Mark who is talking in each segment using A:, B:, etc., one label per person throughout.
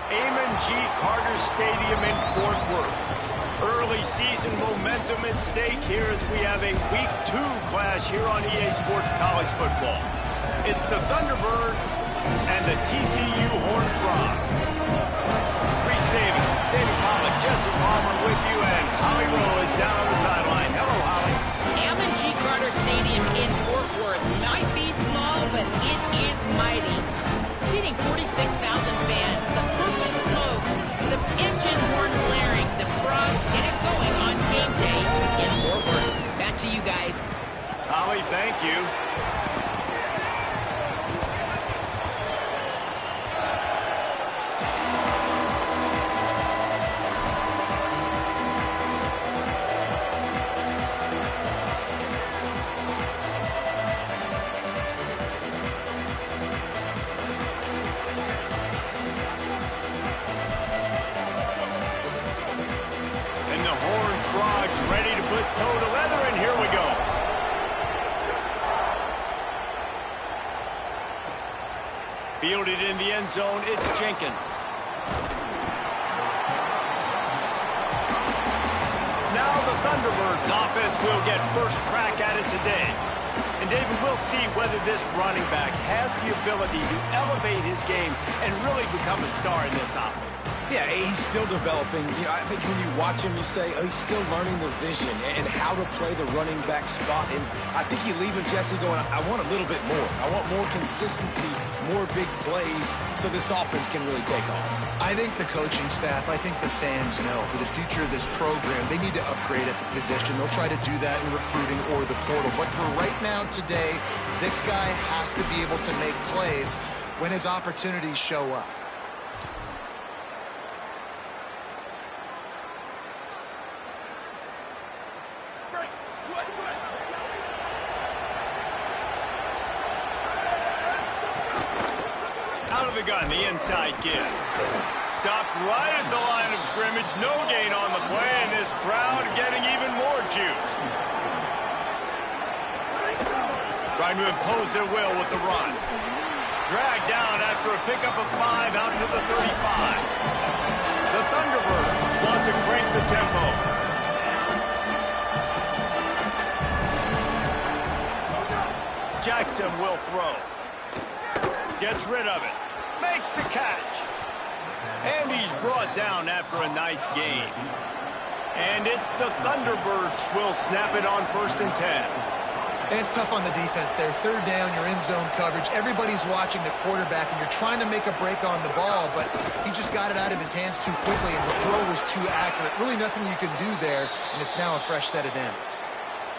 A: Amon G. Carter Stadium in Fort Worth. Early season momentum at stake here as we have a Week 2 clash here on EA Sports College Football. It's the Thunderbirds and the TCU Horned Frogs. Reese Davis, David Pollack, Jesse Palmer with you, and Holly Rowe is down on the sideline. Hello, Holly.
B: Amon G. Carter Stadium in Fort Worth might be small, but it is mighty. Seating 46,000 fans, the purple smoke, the engine horn blaring, the Frogs get it going on game day in Fort Worth. Back to you guys.
A: Holly, thank you. Ready to put toe to leather, and here we go. Fielded in the end zone, it's Jenkins. Now the Thunderbirds offense will get first crack at it today. And David, we'll see whether this running back has the ability to elevate his game and really become a star in this offense.
C: Yeah, he's still developing. I think when you watch him, you say, oh, he's still learning the vision and how to play the running back spot. And I think you leave with Jesse going, I want a little bit more. I want more consistency, more big plays, so this offense can really take off.
D: I think the coaching staff, I think the fans know for the future of this program, they need to upgrade at the position. They'll try to do that in recruiting or the portal. But for right now, today, this guy has to be able to make plays when his opportunities show up.
A: Out of the gun, the inside give. Stopped right at the line of scrimmage. No gain on the play, and this crowd getting even more juice. Trying to impose their will with the run. Dragged down after a pickup of 5 out to the 35. The Thunderbirds want to crank the tempo. Jackson will throw. Gets rid of it. Makes the catch. And he's brought down after a nice gain. And it's the Thunderbirds will snap it on 1st and 10.
D: It's tough on the defense there. 3rd down, you're in zone coverage. Everybody's watching the quarterback, and you're trying to make a break on the ball, but he just got it out of his hands too quickly, and the throw was too accurate. Really nothing you can do there, and it's now a fresh set of downs.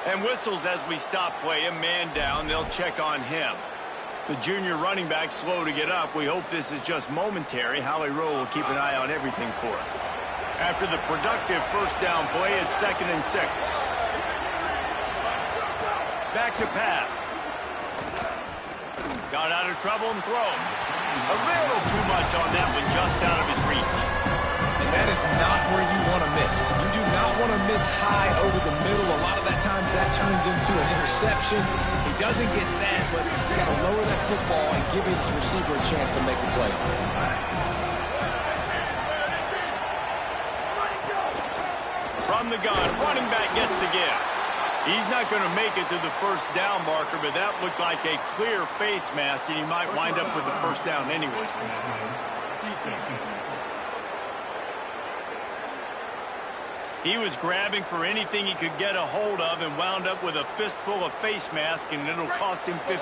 A: And whistles as we stop play. A man down. They'll check on him. The junior running back slow to get up. We hope this is just momentary. Holly Rowe will keep an eye on everything for us. After the productive 1st down play, it's 2nd and 6. Back to pass. Got out of trouble and throws. A little too much on that one, just out of his reach.
C: And that is not where you want to miss. You do not want to miss high over the middle. A lot of that times that turns into an interception. He doesn't get that, but you got to lower that football and give his receiver a chance to make a play.
A: From the gun, running back gets to give. He's not going to make it to the 1st down marker, but that looked like a clear face mask, and he might wind up with the 1st down anyway. He was grabbing for anything he could get a hold of and wound up with a fistful of face mask, and it'll cost him 15.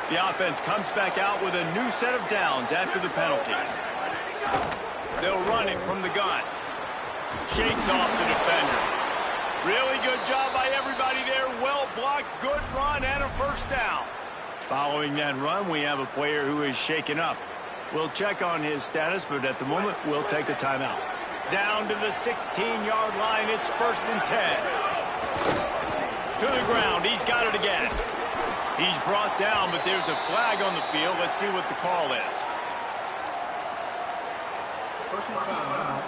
A: The offense comes back out with a new set of downs after the penalty. They'll run it from the gun. Shakes off the defender. Really good job by everybody there. Well blocked, good run, and a 1st down. Following that run, we have a player who is shaken up. We'll check on his status, but at the moment, we'll take a timeout. Down to the 16-yard line. It's 1st and 10. To the ground. He's got it again. He's brought down, but there's a flag on the field. Let's see what the call is.
E: Personal foul.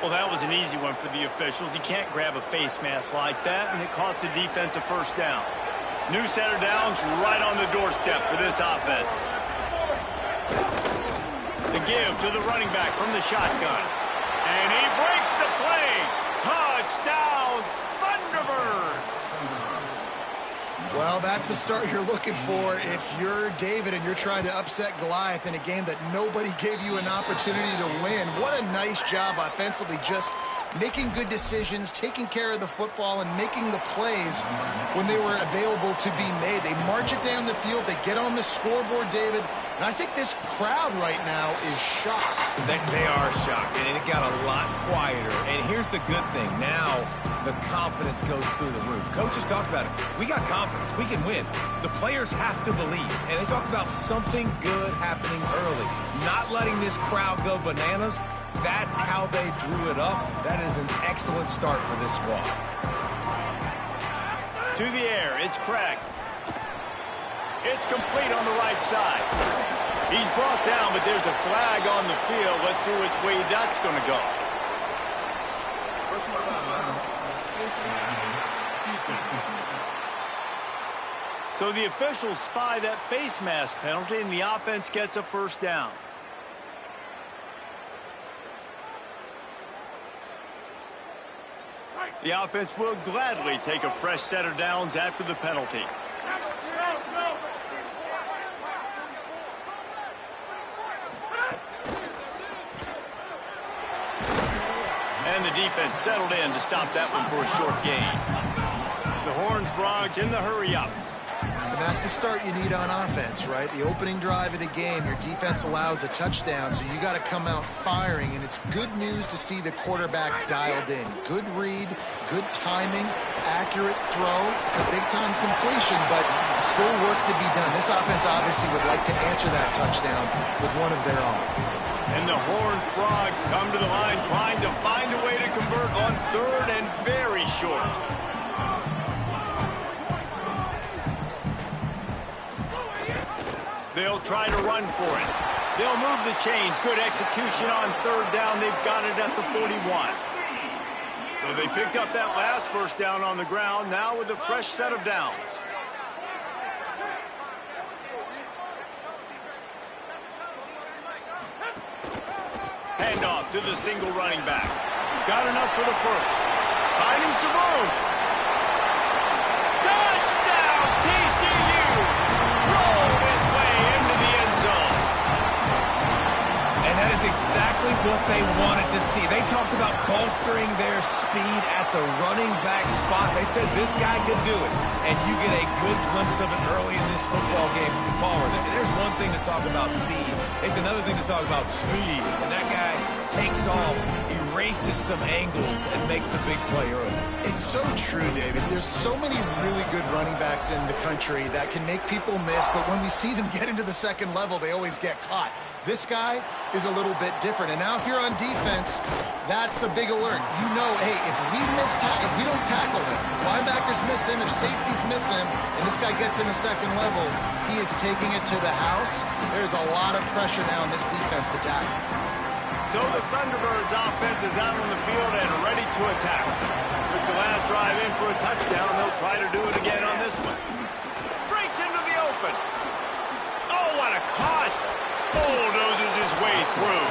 A: Well, that was an easy one for the officials. You can't grab a face mask like that, and it costs the defense a 1st down. New set of downs right on the doorstep for this offense. The give to the running back from the shotgun. And he breaks the play. Touchdown, Thunderbirds!
D: Well, that's the start you're looking for if you're David and you're trying to upset Goliath in a game that nobody gave you an opportunity to win. What a nice job offensively, just making good decisions, taking care of the football, and making the plays when they were available to be made. They march it down the field. They get on the scoreboard, David. And I think this crowd right now is shocked.
C: They are shocked, and it got a lot quieter. And here's the good thing. Now the confidence goes through the roof. Coaches talked about it. We got confidence. We can win. The players have to believe. And they talked about something good happening early. Not letting this crowd go bananas. That's how they drew it up. That is an excellent start for this squad.
A: To the air, it's Craig. It's complete on the right side. He's brought down, but there's a flag on the field. Let's see which way that's going to go.
E: Personal foul. Face mask. Defense.
A: So the officials spy that face mask penalty, and the offense gets a first down. The offense will gladly take a fresh set of downs after the penalty. And the defense settled in to stop that one for a short gain. The Horned Frogs in the hurry-up.
D: And that's the start you need on offense, right? The opening drive of the game, your defense allows a touchdown, so you got to come out firing, and it's good news to see the quarterback dialed in. Good read, good timing, accurate throw. It's a big-time completion, but still work to be done. This offense obviously would like to answer that touchdown with one of their own.
A: And the Horned Frogs come to the line trying to find a way to convert on third and very short. They'll try to run for it. They'll move the chains. Good execution on third down. They've got it at the 41. So they picked up that last first down on the ground, now with a fresh set of downs. Handoff to the single running back. Got enough for the first. Finding some room. Touchdown, TCU! Rolled his way into the end zone.
C: And that is exactly what they wanted to see. They talked about bolstering their speed at the running back spot. They said this guy could do it. And you get a good glimpse of it early in this football game. Palmer, there's one thing to talk about speed. It's another thing to talk about speed. And that guy takes off, erases some angles, and makes the big play early.
D: It's so true, David. There's so many really good running backs in the country that can make people miss, but when we see them get into the second level, they always get caught. This guy is a little bit different. And now if you're on defense, that's a big alert. You know, hey, if we don't tackle him, if linebackers miss him, if safeties miss him, and this guy gets in the second level, he is taking it to the house. There's a lot of pressure now in this defense to tackle.
A: So the Thunderbirds offense is out on the field and ready to attack. Took the last drive in for a touchdown. They'll try to do it again on this one. Breaks into the open. Oh, what a cut! Bulldozes his way through.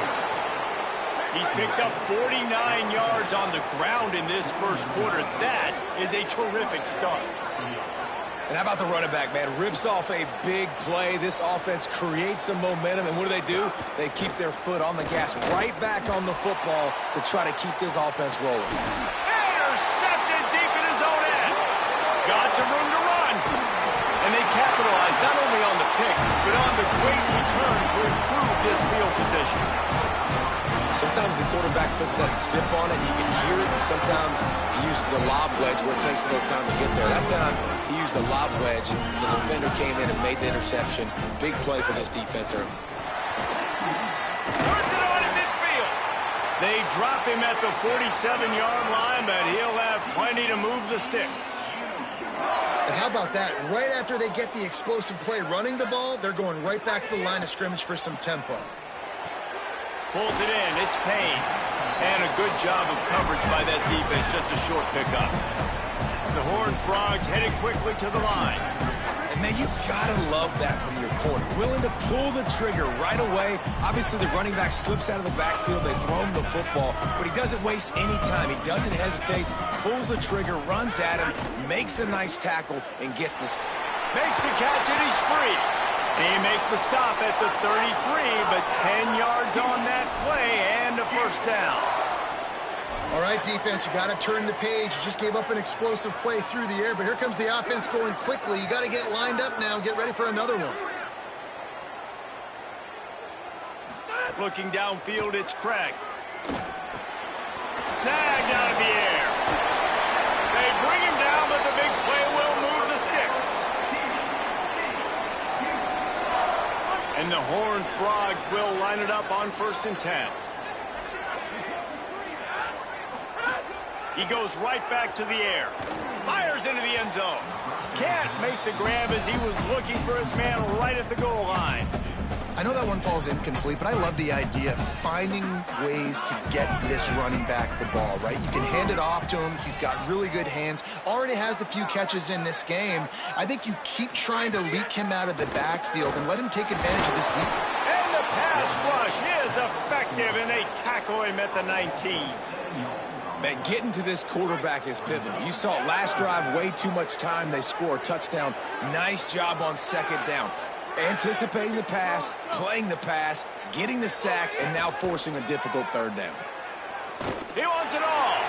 A: He's picked up 49 yards on the ground in this first quarter. That is a terrific start.
C: And how about the running back, man? Rips off a big play. This offense creates some momentum, and what do? They keep their foot on the gas right back on the football to try to keep this offense rolling.
A: Intercepted deep in his own end. Got some room to run. And they capitalize not only on the pick, but on the great return to improve this field position.
C: Sometimes the quarterback puts that zip on it, you can hear it, and sometimes he uses the lob wedge where it takes a little time to get there. That time, he used the lob wedge, the defender came in and made the interception. Big play for this defense early.
A: Puts it on in midfield. They drop him at the 47-yard line, but he'll have plenty to move the sticks.
D: And how about that? Right after they get the explosive play running the ball, they're going right back to the line of scrimmage for some tempo.
A: Pulls it in. It's Payne. And a good job of coverage by that defense. Just a short pickup. The Horned Frogs headed quickly to the line.
C: And man, you gotta love that from your corner. Willing to pull the trigger right away. Obviously, the running back slips out of the backfield. They throw him the football, but he doesn't waste any time. He doesn't hesitate, pulls the trigger, runs at him, makes the nice tackle, and gets this.
A: Makes the catch, and he's free. They make the stop at the 33, but 10 yards on that play and a first down.
D: All right, defense, you got to turn the page. You just gave up an explosive play through the air, but here comes the offense going quickly. You got to get lined up now and get ready for another one.
A: Looking downfield, it's Craig. Snagged out of the air. They bring him down, but the big play will move the sticks. And the Horned Frogs will line it up on 1st and 10. He goes right back to the air. Fires into the end zone. Can't make the grab as he was looking for his man right at the goal line.
D: I know that one falls incomplete, but I love the idea of finding ways to get this running back the ball, right? You can hand it off to him. He's got really good hands. Already has a few catches in this game. I think you keep trying to leak him out of the backfield and let him take advantage of this deep.
A: And the pass rush is effective, and they tackle him at the 19.
C: Man, getting to this quarterback is pivotal. You saw last drive, way too much time. They score a touchdown. Nice job on 2nd down. Anticipating the pass, playing the pass, getting the sack, and now forcing a difficult 3rd down.
A: He wants it all.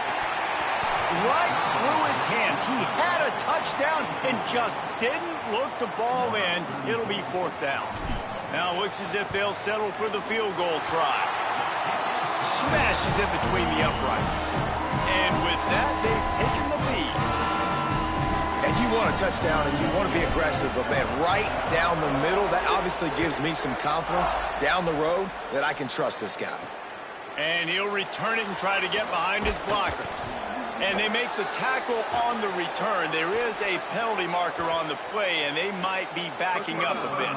A: Right through his hands. He had a touchdown and just didn't look the ball in. It'll be 4th down. Now it looks as if they'll settle for the field goal try. Smashes it between the uprights. And with that, they've taken the lead.
C: And you want a touchdown and you want to be aggressive, but man, right down the middle, that obviously gives me some confidence down the road that I can trust this guy.
A: And he'll return it and try to get behind his blockers. And they make the tackle on the return. There is a penalty marker on the play, and they might be backing up a bit.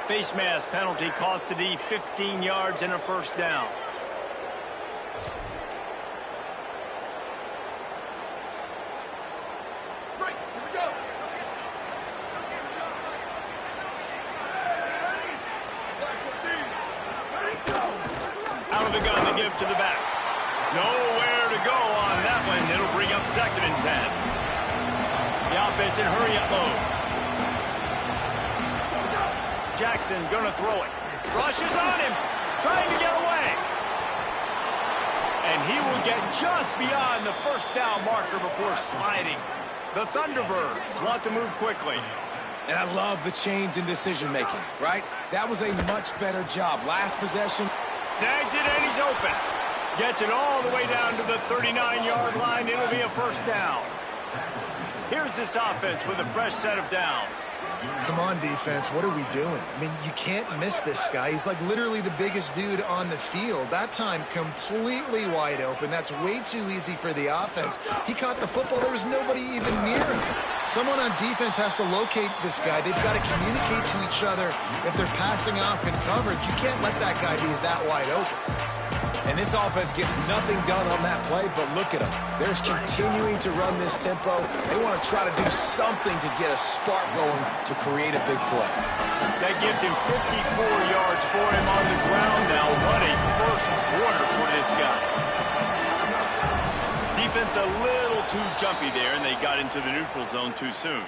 A: Face mask penalty cost the D 15 yards and a first down.
E: Right, here we go.
A: Out of the gun to give to the back. Nowhere to go on that one. It'll bring up 2nd and 10. The offense in hurry-up mode. Jackson gonna throw it. Rushes on him, trying to get away. And he will get just beyond the first down marker before sliding. The Thunderbirds want to move quickly.
C: And I love the change in decision-making, right? That was a much better job. Last possession.
A: Snags it and he's open. Gets it all the way down to the 39-yard line. It'll be a first down. Here's this offense with a fresh set of downs.
D: Come on, defense. What are we doing? I mean, you can't miss this guy. He's like literally the biggest dude on the field. That time, completely wide open. That's way too easy for the offense. He caught the football. There was nobody even near him. Someone on defense has to locate this guy. They've got to communicate to each other if they're passing off in coverage. You can't let that guy be that wide open.
C: And this offense gets nothing done on that play, but look at them. They're continuing to run this tempo. They want to try to do something to get a spark going to create a big play.
A: That gives him 54 yards for him on the ground now. What a first quarter for this guy. Defense a little too jumpy there, and they got into the neutral zone too soon.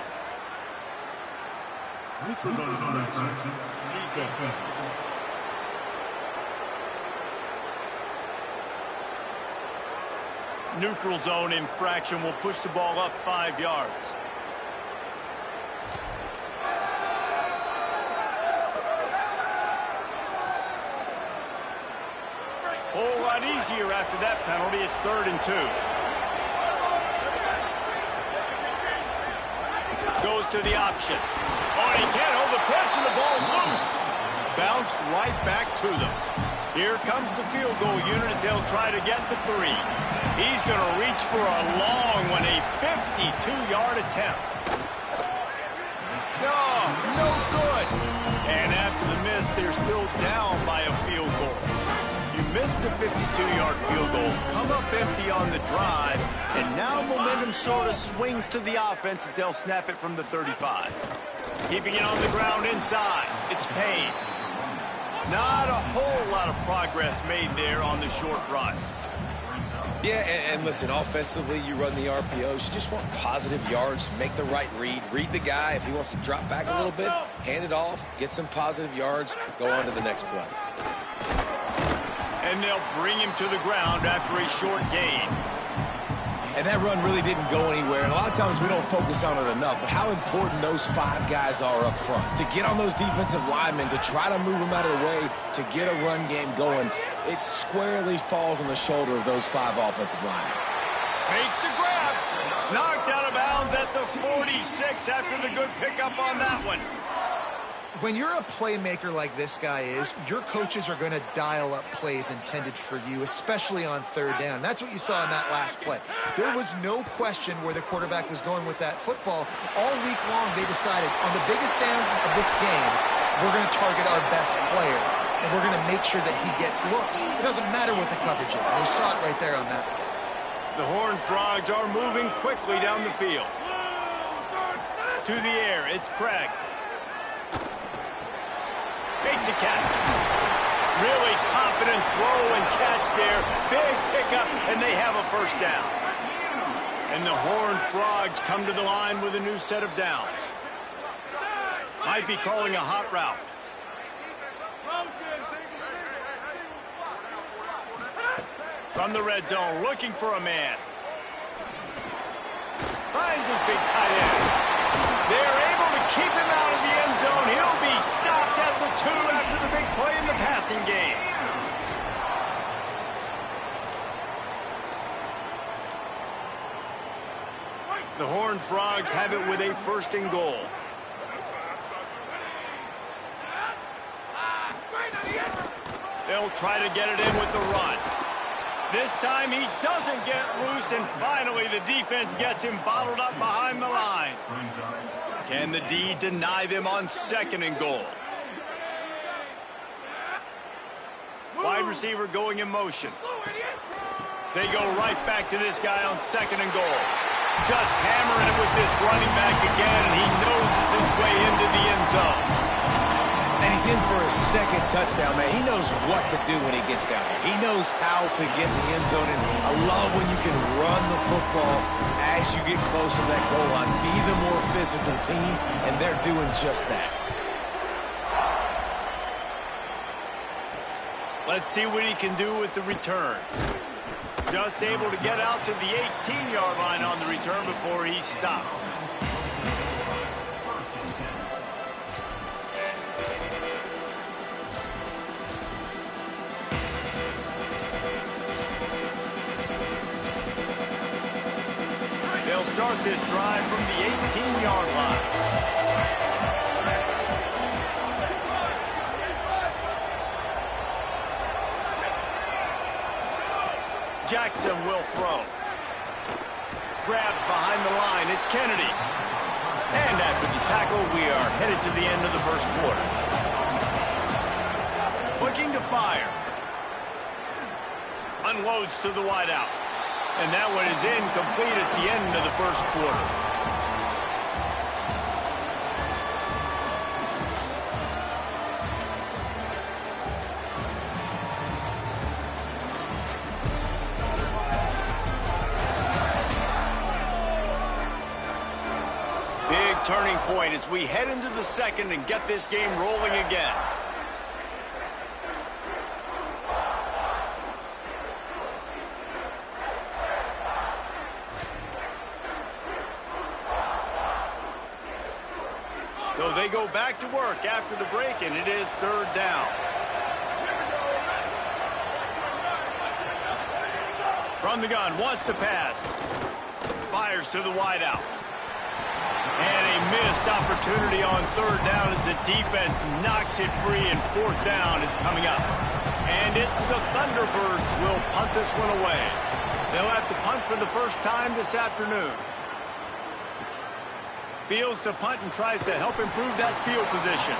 E: Neutral zone defense.
A: Neutral zone infraction will push the ball up 5 yards. Whole lot easier after that penalty. It's 3rd and 2. Goes to the option. Oh, and he can't hold the pitch, and the ball's loose. Bounced right back to them. Here comes the field goal unit as they'll try to get the 3. He's going to reach for a long one, a 52-yard attempt. No good. And after the miss, they're still down by a field goal. You miss missed the 52-yard field goal, come up empty on the drive, and now momentum sort of swings to the offense as they'll snap it from the 35. Keeping it on the ground inside. It's Payne. Not a whole lot of progress made there on the short run.
C: Yeah, and listen, offensively, you run the RPOs. You just want positive yards, make the right read the guy. If he wants to drop back a little bit, hand it off, get some positive yards, go on to the next play.
A: And they'll bring him to the ground after a short gain.
C: And that run really didn't go anywhere. And a lot of times we don't focus on it enough, but how important those 5 guys are up front. To get on those defensive linemen, to try to move them out of the way, to get a run game going, it squarely falls on the shoulder of those 5 offensive linemen.
A: Makes the grab. Knocked out of bounds at the 46 after the good pickup on that one.
D: When you're a playmaker like this guy is, your coaches are going to dial up plays intended for you, especially on third down. That's what you saw in that last play. There was no question where the quarterback was going with that football. All week long, they decided on the biggest downs of this game, we're going to target our best player, and we're going to make sure that he gets looks. It doesn't matter what the coverage is, and you saw it right there on that.
A: The Horned Frogs are moving quickly down the field. To the air, it's Craig. Makes a catch. Really confident throw and catch there. Big pickup, and they have a first down. And the Horned Frogs come to the line with a new set of downs. Might be calling a hot route. From the red zone, looking for a man. Finds his big tight end. They're able to keep him out of the end zone. He'll be stopped at the 2 after the big play in the passing game. The Horned Frogs have it with a first and goal. They'll try to get it in with the run. This time he doesn't get loose, and finally the defense gets him bottled up behind the line. Can the D deny them on second and goal? Wide receiver going in motion. They go right back to this guy on second and goal. Just hammering it with this running back again, and he noses his way into the end zone.
C: And he's in for a second touchdown, man. He knows what to do when he gets down there. He knows how to get in the end zone, and I love when you can run the football as you get close to that goal line. Be the more physical team, and they're doing just that.
A: Let's see what he can do with the return. Just able to get out to the 18-yard line on the return before he stopped. They'll start this drive from the 18-yard line. Jackson will throw. Grabbed behind the line. It's Kennedy. And after the tackle, we are headed to the end of the first quarter. Looking to fire. Unloads to the wideout. And that one is incomplete. It's the end of the first quarter. Big turning point as we head into the second and get this game rolling again. So they go back to work after the break, and it is third down. From the gun, wants to pass. Fires to the wideout. And a missed opportunity on third down as the defense knocks it free, and fourth down is coming up. And it's the Thunderbirds will punt this one away. They'll have to punt for the first time this afternoon. Fields to punt and tries to help improve that field position.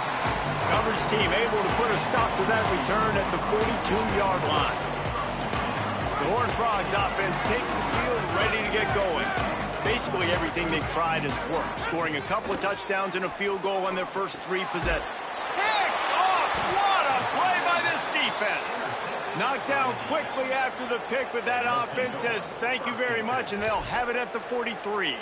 A: Coverage team able to put a stop to that return at the 42-yard line. The Horned Frogs offense takes the field, ready to get going. Basically everything they've tried has worked, scoring a couple of touchdowns and a field goal on their first 3 possessions. Picked off! What a play by this defense! Knocked down quickly after the pick, but that offense says thank you very much, and they'll have it at the 43.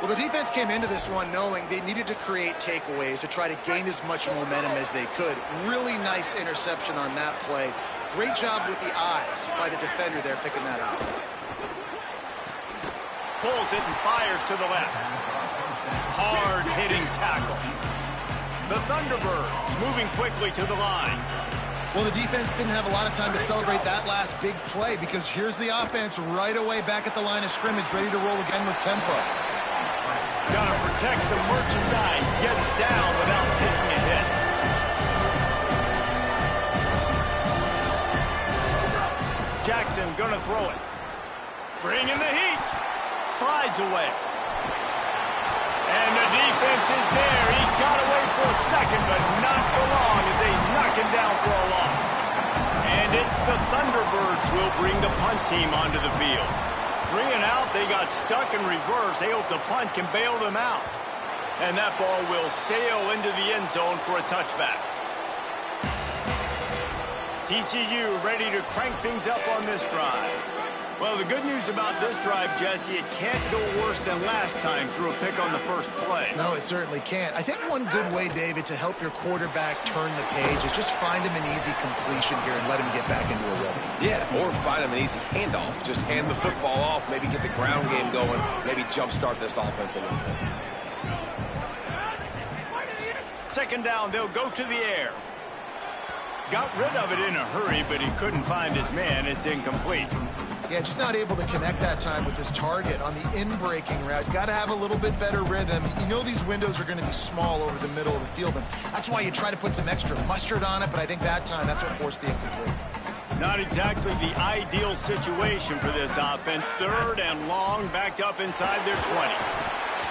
D: Well, the defense came into this one knowing they needed to create takeaways to try to gain as much momentum as they could. Really nice interception on that play. Great job with the eyes by the defender there picking that up.
A: Pulls it and fires to the left. Hard-hitting tackle. The Thunderbirds moving quickly to the line.
D: Well, the defense didn't have a lot of time to celebrate that last big play because here's the offense right away back at the line of scrimmage, ready to roll again with tempo.
A: Gotta protect the merchandise. Gets down without taking a hit. Jackson gonna throw it. Bringing the heat. Slides away. And the defense is there. He got away for a second, but not for long as they knock him down for a loss. And it's the Thunderbirds who will bring the punt team onto the field. 3 and out, they got stuck in reverse. They hope the punt can bail them out. And that ball will sail into the end zone for a touchback. TCU ready to crank things up on this drive. Well, the good news about this drive, Jesse, it can't go worse than last time through a pick on the first play.
D: No, it certainly can't. I think one good way, David, to help your quarterback turn the page is just find him an easy completion here and let him get back into a rhythm.
C: Yeah, or find him an easy handoff. Just hand the football off, maybe get the ground game going, maybe jumpstart this offense a little bit.
A: Second down, they'll go to the air. Got rid of it in a hurry, but he couldn't find his man. It's incomplete.
D: Yeah, just not able to connect that time with his target on the in-breaking route. Got to have a little bit better rhythm. You know these windows are going to be small over the middle of the field, and that's why you try to put some extra mustard on it, but I think that time that's what forced the incomplete.
A: Not exactly the ideal situation for this offense. 3rd and long, backed up inside their 20.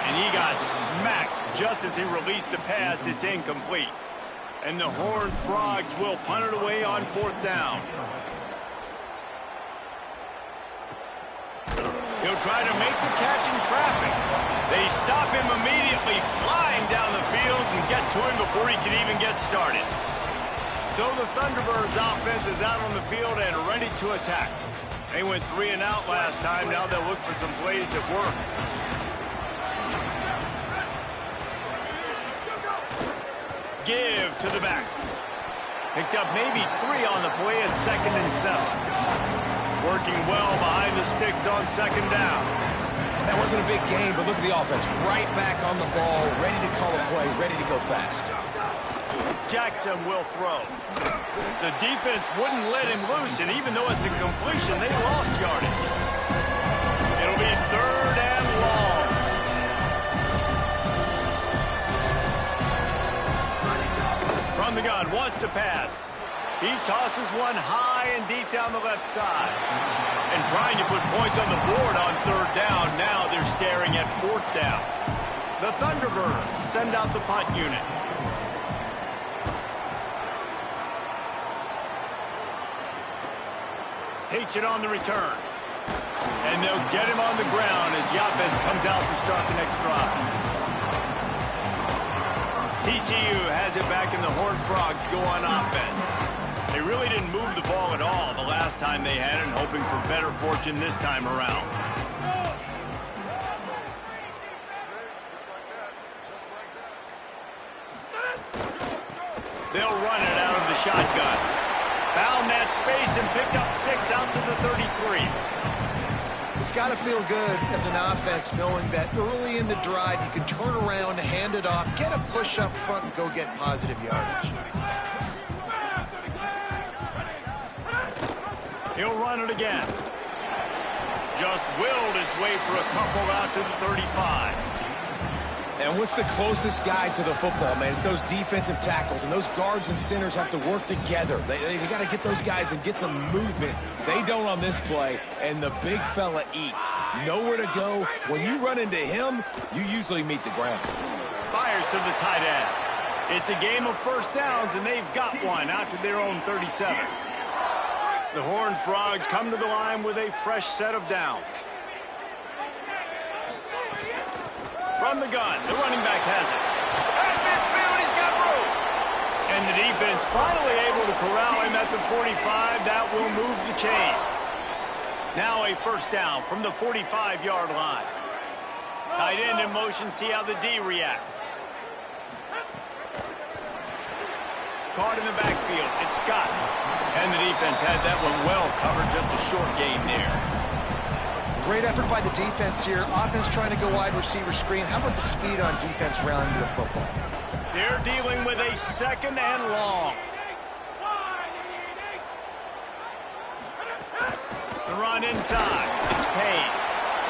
A: And he got smacked just as he released the pass. It's incomplete. And the Horned Frogs will punt it away on 4th down. He'll try to make the catch in traffic. They stop him immediately, flying down the field and get to him before he can even get started. So the Thunderbirds offense is out on the field and ready to attack. They went 3 and out last time. Now they'll look for some plays that work. Give to the back. Picked up maybe 3 on the play at 2nd and 7. Working well behind the sticks on 2nd down.
C: That wasn't a big game, but look at the offense. Right back on the ball, ready to call a play, ready to go fast.
A: Jackson will throw. The defense wouldn't let him loose, and even though it's a completion, they lost yardage. It'll be 3rd and long. From the gun, wants to pass. He tosses one high and deep down the left side. And trying to put points on the board on 3rd down. Now they're staring at 4th down. The Thunderbirds send out the punt unit. Takes it on the return. And they'll get him on the ground as the offense comes out to start the next drive. TCU has it back and the Horned Frogs go on offense. They really didn't move the ball at all the last time they had it, hoping for better fortune this time around. They'll run it out of the shotgun. Found that space and picked up 6 out to the 33.
D: It's got to feel good as an offense knowing that early in the drive you can turn around, hand it off, get a push up front, and go get positive yardage.
A: He'll run it again. Just willed his way for a couple out to the 35.
C: And what's the closest guy to the football, man? It's those defensive tackles, and those guards and centers have to work together. They got to get those guys and get some movement. They don't on this play, and the big fella eats. Nowhere to go. When you run into him, you usually meet the ground.
A: Fires to the tight end. It's a game of 1st downs, and they've got one out to their own 37. The Horned Frogs come to the line with a fresh set of downs. From the gun, the running back has it. At midfield, he's got room. And the defense finally able to corral him at the 45. That will move the chain. Now a first down from the 45-yard line. Tight end in motion, see how the D reacts. Caught in the backfield, it's Scott. And the defense had that one well covered, just a short gain there.
D: Great effort by the defense here. Offense trying to go wide receiver screen. How about the speed on defense rallying to the football?
A: They're dealing with a second and long. The run inside, it's Payne.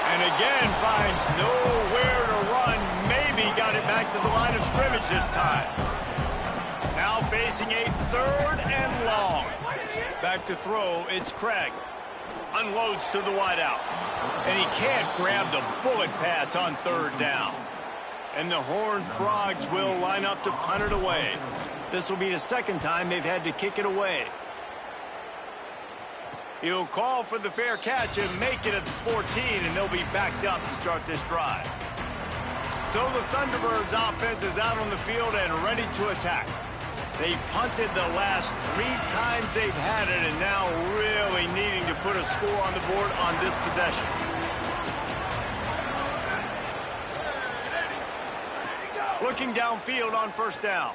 A: And again finds nowhere to run. Maybe got it back to the line of scrimmage this time. Now facing a third and long. Back to throw, it's Craig. Unloads to the wideout. And he can't grab the bullet pass on third down. And the Horned Frogs will line up to punt it away. This will be the second time they've had to kick it away. He'll call for the fair catch and make it at the 14, and they'll be backed up to start this drive. So the Thunderbirds offense is out on the field and ready to attack. They've punted the last 3 times they've had it, and now really needing to put a score on the board on this possession. Looking downfield on first down.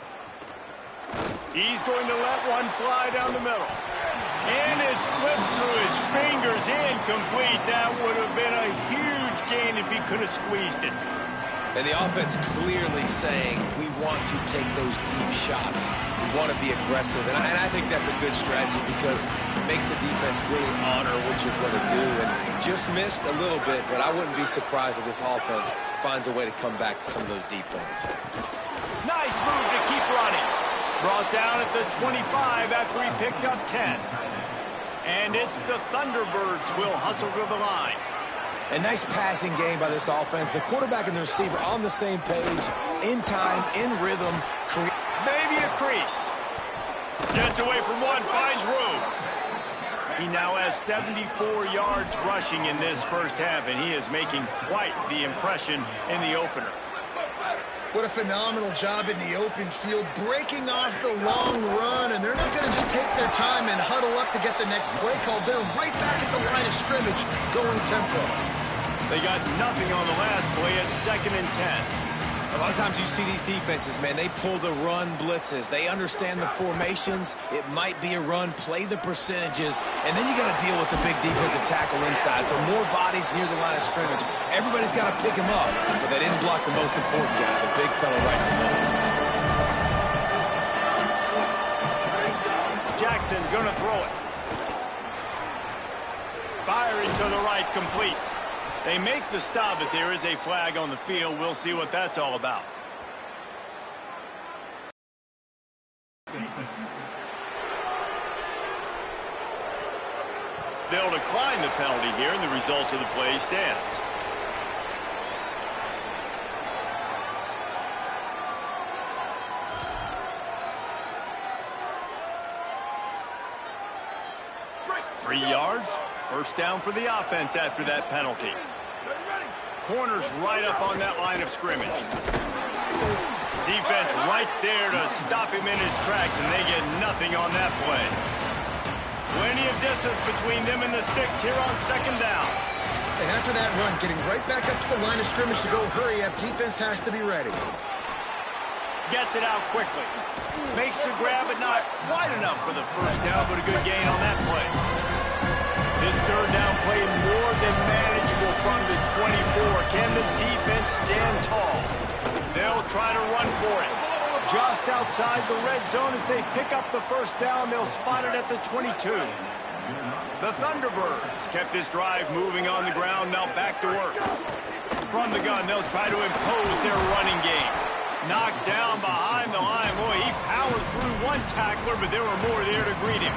A: He's going to let one fly down the middle. And it slips through his fingers, incomplete. That would have been a huge gain if he could have squeezed it.
C: And the offense clearly saying, we want to take those deep shots. We want to be aggressive. And I think that's a good strategy because it makes the defense really honor what you're going to do. And just missed a little bit, but I wouldn't be surprised if this offense finds a way to come back to some of those deep ones.
A: Nice move to keep running. Brought down at the 25 after he picked up 10. And it's the Thunderbirds will hustle to the line.
C: A nice passing game by this offense. The quarterback and the receiver on the same page, in time, in rhythm.
A: Maybe a crease. Gets away from one, finds room. He now has 74 yards rushing in this first half, and he is making quite the impression in the opener.
D: What a phenomenal job in the open field, breaking off the long run, and they're not going to just take their time and huddle up to get the next play called. They're right back at the line of scrimmage, going tempo.
A: They got nothing on the last play at 2nd and 10.
C: A lot of times you see these defenses, man, they pull the run blitzes. They understand the formations. It might be a run, play the percentages, and then you got to deal with the big defensive tackle inside. So more bodies near the line of scrimmage. Everybody's got to pick him up, but they didn't block the most important guy, the big fella right in the middle.
A: Jackson gonna throw it. Firing to the right, complete. They make the stop, but there is a flag on the field. We'll see what that's all about. They'll decline the penalty here, and the result of the play stands. Three yards. First down for the offense after that penalty. Corners right up on that line of scrimmage. Defense right there to stop him in his tracks, and they get nothing on that play. Plenty of distance between them and the sticks here on second down.
D: And after that run, getting right back up to the line of scrimmage to go hurry up, defense has to be ready.
A: Gets it out quickly. Makes the grab, but not quite enough for the first down, but a good gain on that play. This third down play more than manageable from the 24. Can the defense stand tall? They'll try to run for it. Just outside the red zone as they pick up the first down. They'll spot it at the 22. The Thunderbirds kept this drive moving on the ground. Now back to work. From the gun, they'll try to impose their running game. Knocked down behind the line. Boy, he powered through one tackler, but there were more there to greet him.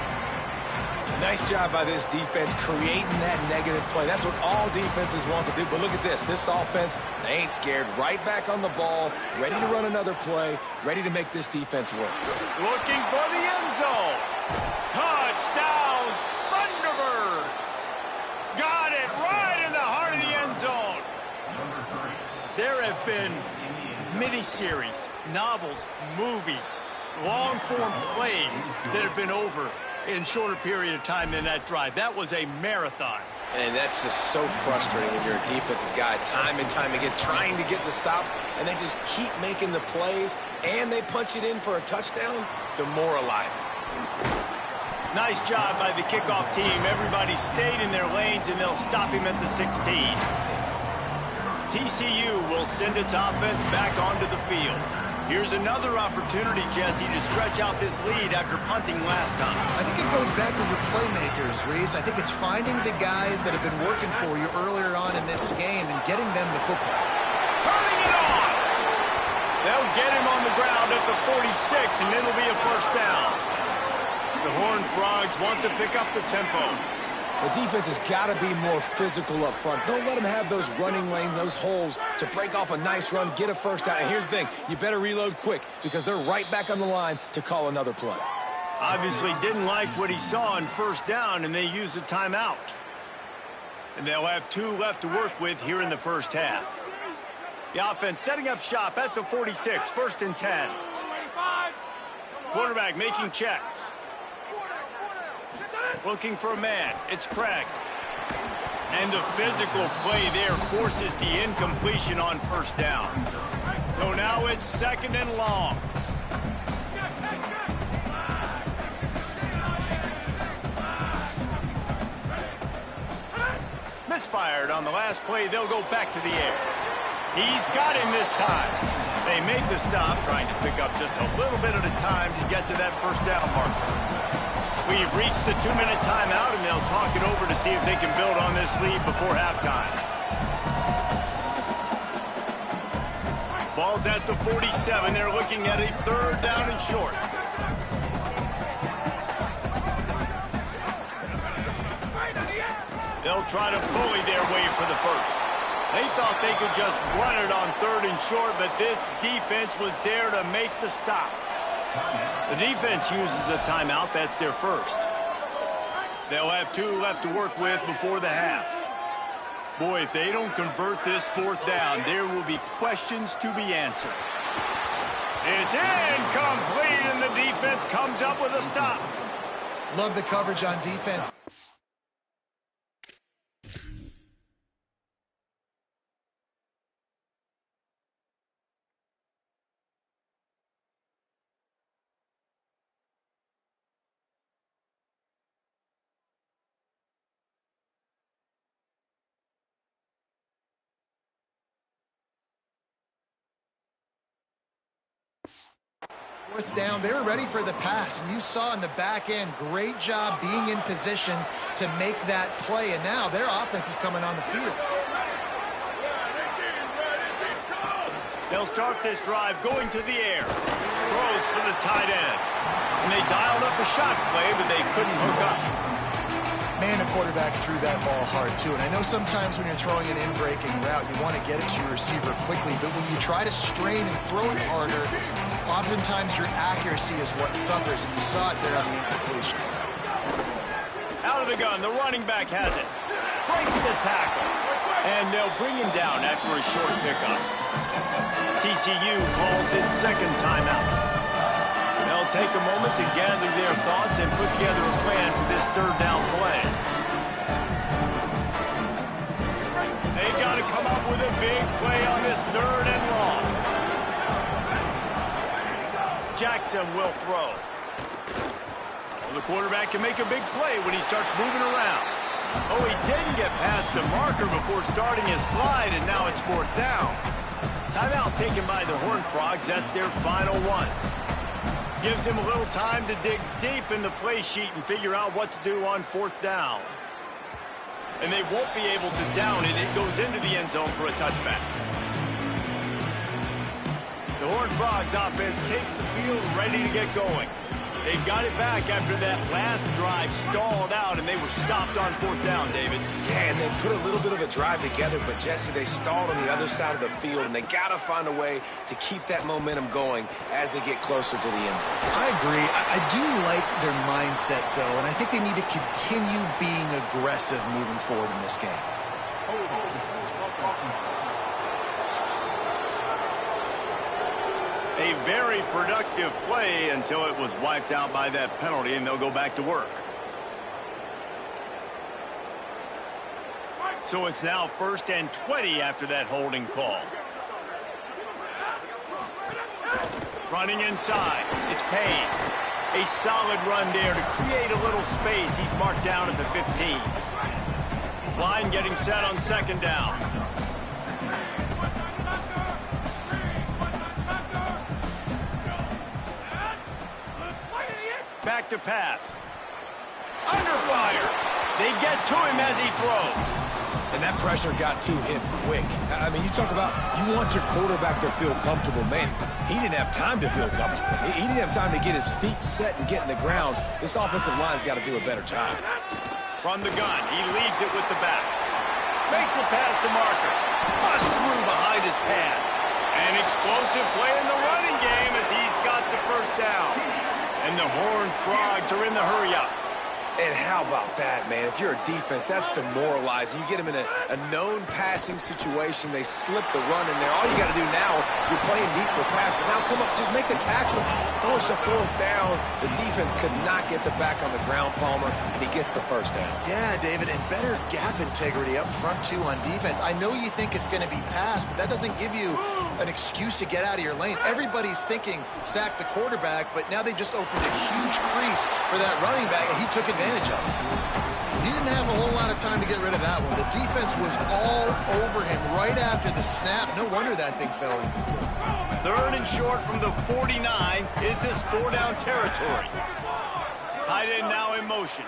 C: Nice job by this defense creating that negative play. That's what all defenses want to do. But look at this. This offense, they ain't scared. Right back on the ball, ready to run another play, ready to make this defense work.
A: Looking for the end zone. Touchdown, Thunder! been miniseries, novels, movies, long-form plays that have been over in shorter period of time than that drive. That was a marathon.
C: And that's just so frustrating when you're a defensive guy, time and time again, trying to get the stops, and they just keep making the plays, and they punch it in for a touchdown. Demoralizing.
A: Nice job by the kickoff team. Everybody stayed in their lanes, and they'll stop him at the 16. TCU will send its offense back onto the field. Here's another opportunity, Jesse, to stretch out this lead after punting last time.
D: I think it goes back to your playmakers, Reese. I think it's finding the guys that have been working for you earlier on in this game and getting them the football.
A: Turning it on! They'll get him on the ground at the 46, and it'll be a first down. The Horned Frogs want to pick up the tempo.
C: The defense has got to be more physical up front. Don't let them have those running lanes, those holes to break off a nice run, get a first down. And here's the thing, you better reload quick because they're right back on the line to call another play.
A: Obviously didn't like what he saw on first down, and they used a timeout. And they'll have 2 left to work with here in the first half. The offense setting up shop at the 46, 1st and 10. Quarterback making checks. Looking for a man. It's Craig. And the physical play there forces the incompletion on first down. So now it's 2nd and long. Misfired on the last play. They'll go back to the air. He's got him this time. They make the stop, trying to pick up just a little bit at a time to get to that first down marker. We've reached the 2-minute timeout, and they'll talk it over to see if they can build on this lead before halftime. Ball's at the 47. They're looking at a 3rd down and short. They'll try to bully their way for the first. They thought they could just run it on 3rd and short, but this defense was there to make the stop. The defense uses a timeout. That's their first. They'll have 2 left to work with before the half. Boy, if they don't convert this 4th down, there will be questions to be answered. It's incomplete, and the defense comes up with a stop.
D: Love the coverage on defense. Fourth down, they were ready for the pass, and you saw in the back end, great job being in position to make that play, and now their offense is coming on the field.
A: They'll start this drive going to the air. Throws for the tight end. And they dialed up a shot play, but they couldn't hook up.
D: Man, the quarterback threw that ball hard, too. And I know sometimes when you're throwing an in-breaking route, you want to get it to your receiver quickly. But when you try to strain and throw it harder, oftentimes your accuracy is what suffers. And you saw it there on the incompletion.
A: Out of the gun, the running back has it. Breaks the tackle. And they'll bring him down after a short pickup. TCU calls its 2nd timeout. They'll take a moment to gather their thoughts and put together a plan for this 3rd down play. They got to come up with a big play on this 3rd and long. Jackson will throw. Well, the quarterback can make a big play when he starts moving around. Oh, he didn't get past the marker before starting his slide, and now it's 4th down. Timeout taken by the Horned Frogs. That's their final one. Gives him a little time to dig deep in the play sheet and figure out what to do on 4th down. And they won't be able to down it. It goes into the end zone for a touchback. The Horned Frogs offense takes the field ready to get going. They got it back after that last drive stalled out, and they were stopped on 4th down, David.
C: Yeah, and they put a little bit of a drive together, but, Jesse, they stalled on the other side of the field, and they got to find a way to keep that momentum going as they get closer to the end zone.
D: I agree. I do like their mindset, though, and I think they need to continue being aggressive moving forward in this game.
A: A very productive play until it was wiped out by that penalty, and they'll go back to work. So it's now 1st and 20 after that holding call. Running inside, it's Payne. A solid run there to create a little space. He's marked down at the 15. Line getting set on 2nd down. Back to pass. Under fire. They get to him as he throws.
C: And that pressure got to him quick. I mean, you talk about you want your quarterback to feel comfortable. Man, he didn't have time to feel comfortable. He didn't have time to get his feet set and get in the ground. This offensive line's got to do a better job.
A: From the gun, he leaves it with the back. Makes a pass to Marker. Bust through behind his pad. An explosive play in the running game as he's got the 1st down. And the Horned Frogs are in the hurry-up.
C: And how about that, man? If you're a defense, that's demoralizing. You get them in a known passing situation. They slip the run in there. All you got to do now, you're playing deep for pass, but now come up, just make the tackle. Force a 4th down. The defense could not get the back on the ground, Palmer, and he gets the 1st down.
D: Yeah, David, and better gap integrity up front, too, on defense. I know you think it's going to be pass, but that doesn't give you an excuse to get out of your lane. Everybody's thinking sack the quarterback, but now they just opened a huge crease for that running back, and he took advantage of it. He didn't have a whole lot of time to get rid of that one. The defense was all over him right after the snap. No wonder that thing fell incomplete.
A: 3rd and short from the 49. Is this 4-down territory? Tight end now in motion.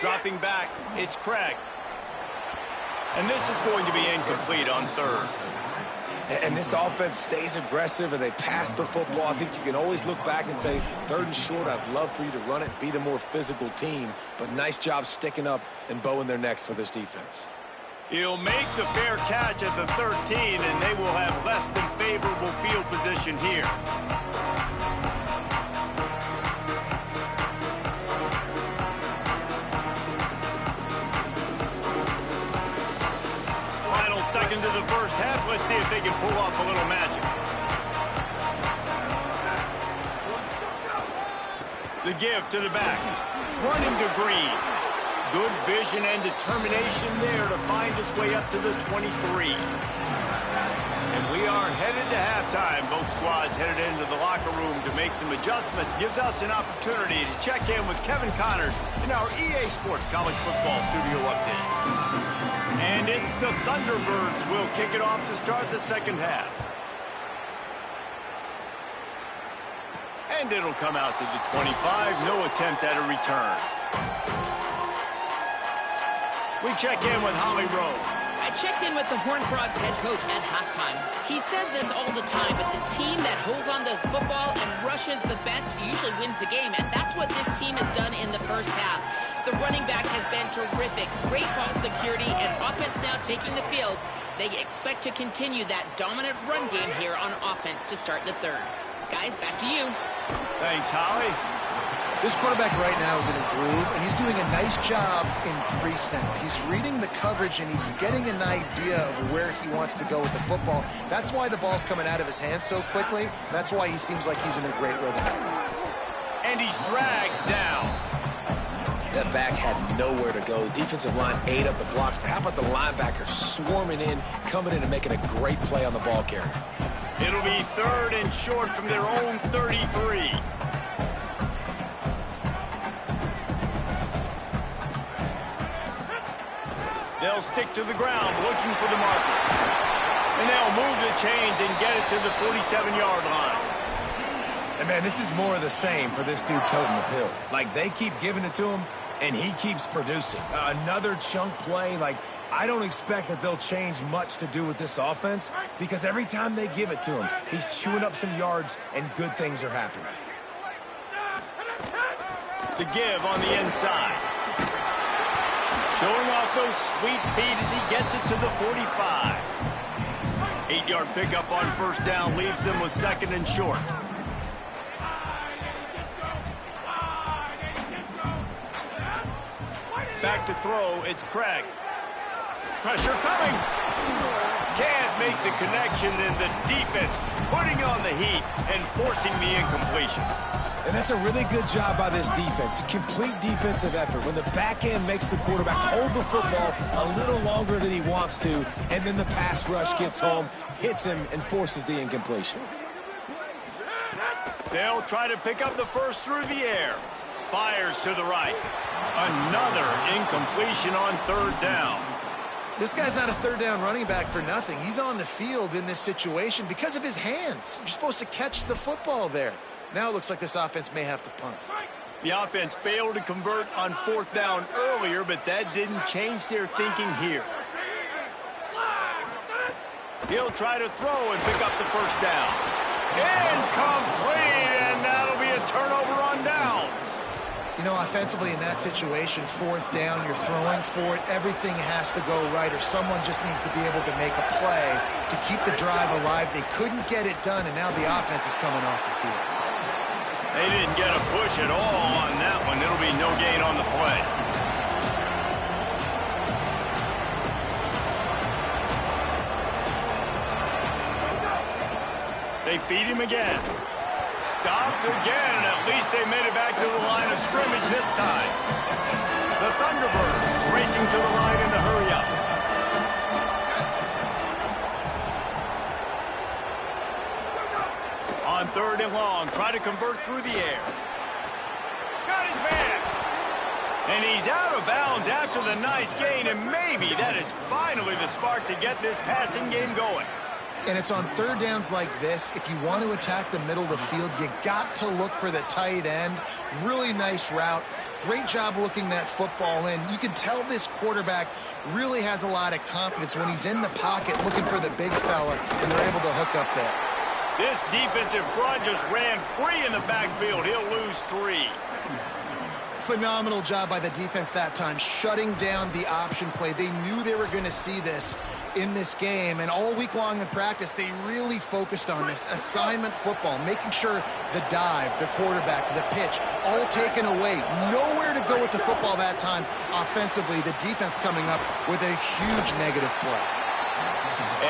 A: Dropping back, it's Craig. And this is going to be incomplete on 3rd.
C: And this offense stays aggressive and they pass the football. I think you can always look back and say, 3rd and short, I'd love for you to run it, be the more physical team. But nice job sticking up and bowing their necks for this defense.
A: He'll make the fair catch at the 13, and they will have less than favorable field position here. Final seconds of the 1st half. Let's see if they can pull off a little magic. The give to the back. Running to Green. Good vision and determination there to find his way up to the 23. And we are headed to halftime. Both squads headed into the locker room to make some adjustments. Gives us an opportunity to check in with Kevin Connors in our EA Sports College Football Studio update. And it's the Thunderbirds will kick it off to start the 2nd half. And it'll come out to the 25. No attempt at a return. We check in with Holly Rowe.
B: I checked in with the Horned Frogs head coach at halftime. He says this all the time, but the team that holds on to the football and rushes the best usually wins the game, and that's what this team has done in the 1st half. The running back has been terrific. Great ball security and offense now taking the field. They expect to continue that dominant run game here on offense to start the 3rd. Guys, back to you.
A: Thanks, Holly.
D: This quarterback right now is in a groove, and he's doing a nice job in pre-snap. He's reading the coverage, and he's getting an idea of where he wants to go with the football. That's why the ball's coming out of his hands so quickly. That's why he seems like he's in a great rhythm.
A: And he's dragged down.
C: That back had nowhere to go. The defensive line ate up the blocks, but how about the linebacker swarming in, coming in and making a great play on the ball carrier?
A: It'll be 3rd and short from their own 33. They'll stick to the ground looking for the marker. And they'll move the chains and get it to the 47-yard line.
C: And, man, this is more of the same for this dude toting the pill. Like, they keep giving it to him, and he keeps producing. Another chunk play. Like, I don't expect that they'll change much to do with this offense because every time they give it to him, he's chewing up some yards and good things are happening.
A: The give on the inside. Showing off those sweet feet as he gets it to the 45. 8-yard pickup on 1st down leaves them with 2nd and short. Back to throw, it's Craig. Pressure coming. Can't make the connection, and the defense putting on the heat and forcing the incompletion.
C: And that's a really good job by this defense. A complete defensive effort. When the back end makes the quarterback hold the football a little longer than he wants to, and then the pass rush gets home, hits him, and forces the incompletion.
A: They'll try to pick up the first through the air. Fires to the right. Another incompletion on third down.
D: This guy's not a third down running back for nothing. He's on the field in this situation because of his hands. You're supposed to catch the football there. Now it looks like this offense may have to punt.
A: The offense failed to convert on fourth down earlier, but that didn't change their thinking here. He'll try to throw and pick up the first down. Incomplete, and that'll be a turnover on downs.
D: You know, offensively in that situation, fourth down, you're throwing for it. Everything has to go right, or someone just needs to be able to make a play to keep the drive alive. They couldn't get it done, and now the offense is coming off the field.
A: They didn't get a push at all on that one. It'll be no gain on the play. They feed him again. Stopped again, and at least they made it back to the line of scrimmage this time. The Thunderbirds racing to the line in a hurry up. On third and long, try to convert through the air. Got his man. And he's out of bounds after the nice gain, and maybe that is finally the spark to get this passing game going.
D: And it's on third downs like this. If you want to attack the middle of the field, you got to look for the tight end. Really nice route. Great job looking that football in. You can tell this quarterback really has a lot of confidence when he's in the pocket looking for the big fella, and they're able to hook up there.
A: This defensive front just ran free in the backfield. He'll lose 3.
D: Phenomenal job by the defense that time, shutting down the option play. They knew they were going to see this in this game, and all week long in practice, they really focused on this assignment football, making sure the dive, the quarterback, the pitch, all taken away. Nowhere to go with the football that time offensively. The defense coming up with a huge negative play.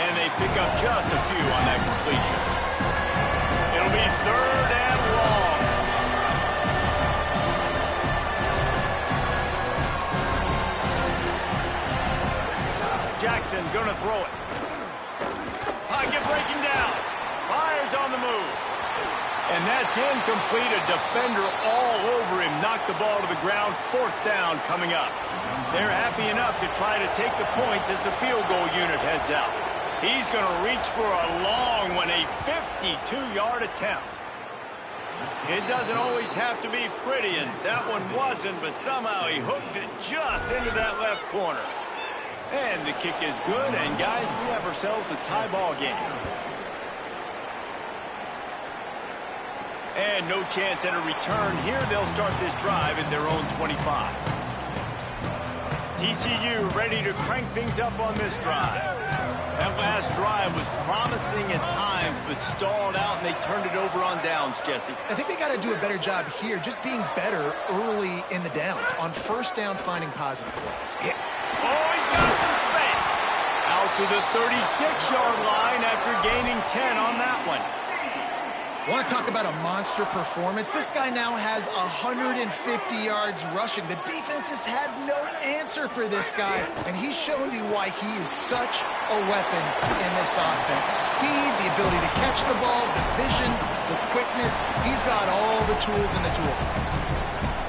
A: And they pick up just a few on that completion. It'll be third and long. Jackson gonna throw it. Pocket breaking down. Fires on the move. And that's incomplete. A defender all over him. Knocked the ball to the ground. Fourth down coming up. They're happy enough to try to take the points as the field goal unit heads out. He's going to reach for a long one, a 52-yard attempt. It doesn't always have to be pretty, and that one wasn't, but somehow he hooked it just into that left corner. And the kick is good, and guys, we have ourselves a tie ball game. And no chance at a return here. They'll start this drive at their own 25. TCU ready to crank things up on this drive. That last drive was promising at times, but stalled out, and they turned it over on downs, Jesse.
D: I think they got to do a better job here, just being better early in the downs. On first down, finding positive plays.
A: Oh, he's got some space. Out to the 36-yard line after gaining 10 on that one.
D: Want to talk about a monster performance? This guy now has 150 yards rushing. The defense has had no answer for this guy, and he's shown you why he is such a weapon in this offense. Speed, the ability to catch the ball, the vision, the quickness. He's got all the tools in the toolbox.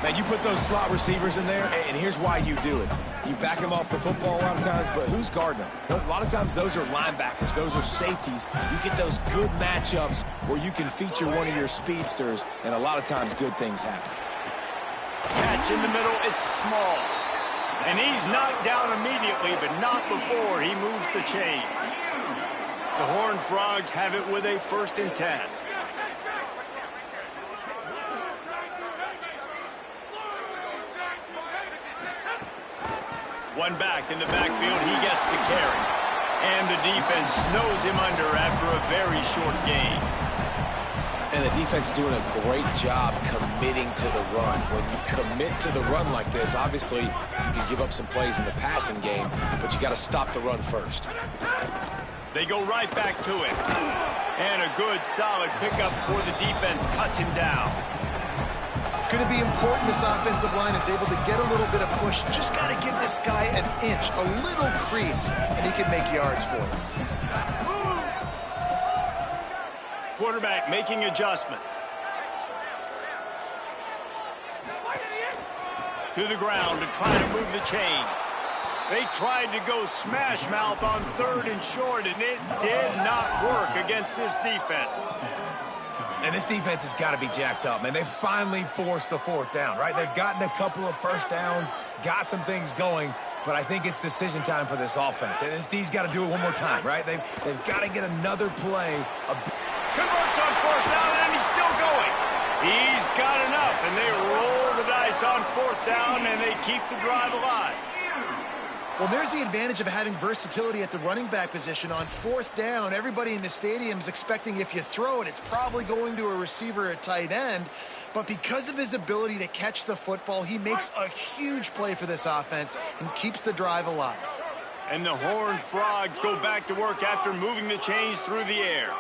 C: Man, you put those slot receivers in there, and here's why you do it. You back them off the football a lot of times, but who's guarding them? A lot of times those are linebackers. Those are safeties. You get those good matchups where you can feature one of your speedsters, and a lot of times good things happen.
A: Catch in the middle, it's small. And he's knocked down immediately, but not before he moves the chains. The Horned Frogs have it with a 1st and 10. One back in the backfield, he gets the carry. And the defense snows him under after a very short gain.
C: And the defense doing a great job committing to the run. When you commit to the run like this, obviously you can give up some plays in the passing game, but you got to stop the run first.
A: They go right back to it. And a good, solid pickup before the defense cuts him down.
D: It's going to be important this offensive line is able to get a little bit of push. Just got to give this guy an inch, a little crease, and he can make yards for it.
A: Quarterback making adjustments. To the ground to try to move the chains. They tried to go smash mouth on 3rd and short, and it did not work against this defense.
C: And this defense has got to be jacked up, man. They've finally forced the 4th down, right? They've gotten a couple of first downs, got some things going, but I think it's decision time for this offense. And this D's got to do it one more time, right? They've got to get another play.
A: Converts on 4th down, and he's still going. He's got enough, and they roll the dice on 4th down, and they keep the drive alive.
D: Well, there's the advantage of having versatility at the running back position. On 4th down, everybody in the stadium is expecting if you throw it, it's probably going to a receiver or tight end. But because of his ability to catch the football, he makes a huge play for this offense and keeps the drive alive.
A: And the Horned Frogs go back to work after moving the chains through the air.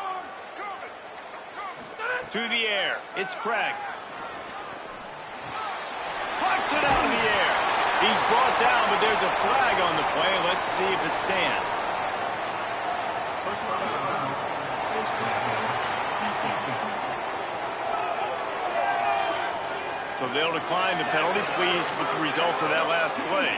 A: To the air, it's Craig. Pucks it out of the air. He's brought down, but there's a flag on the play. Let's see if it stands. So they'll decline the penalty. Pleased with the results of that last play.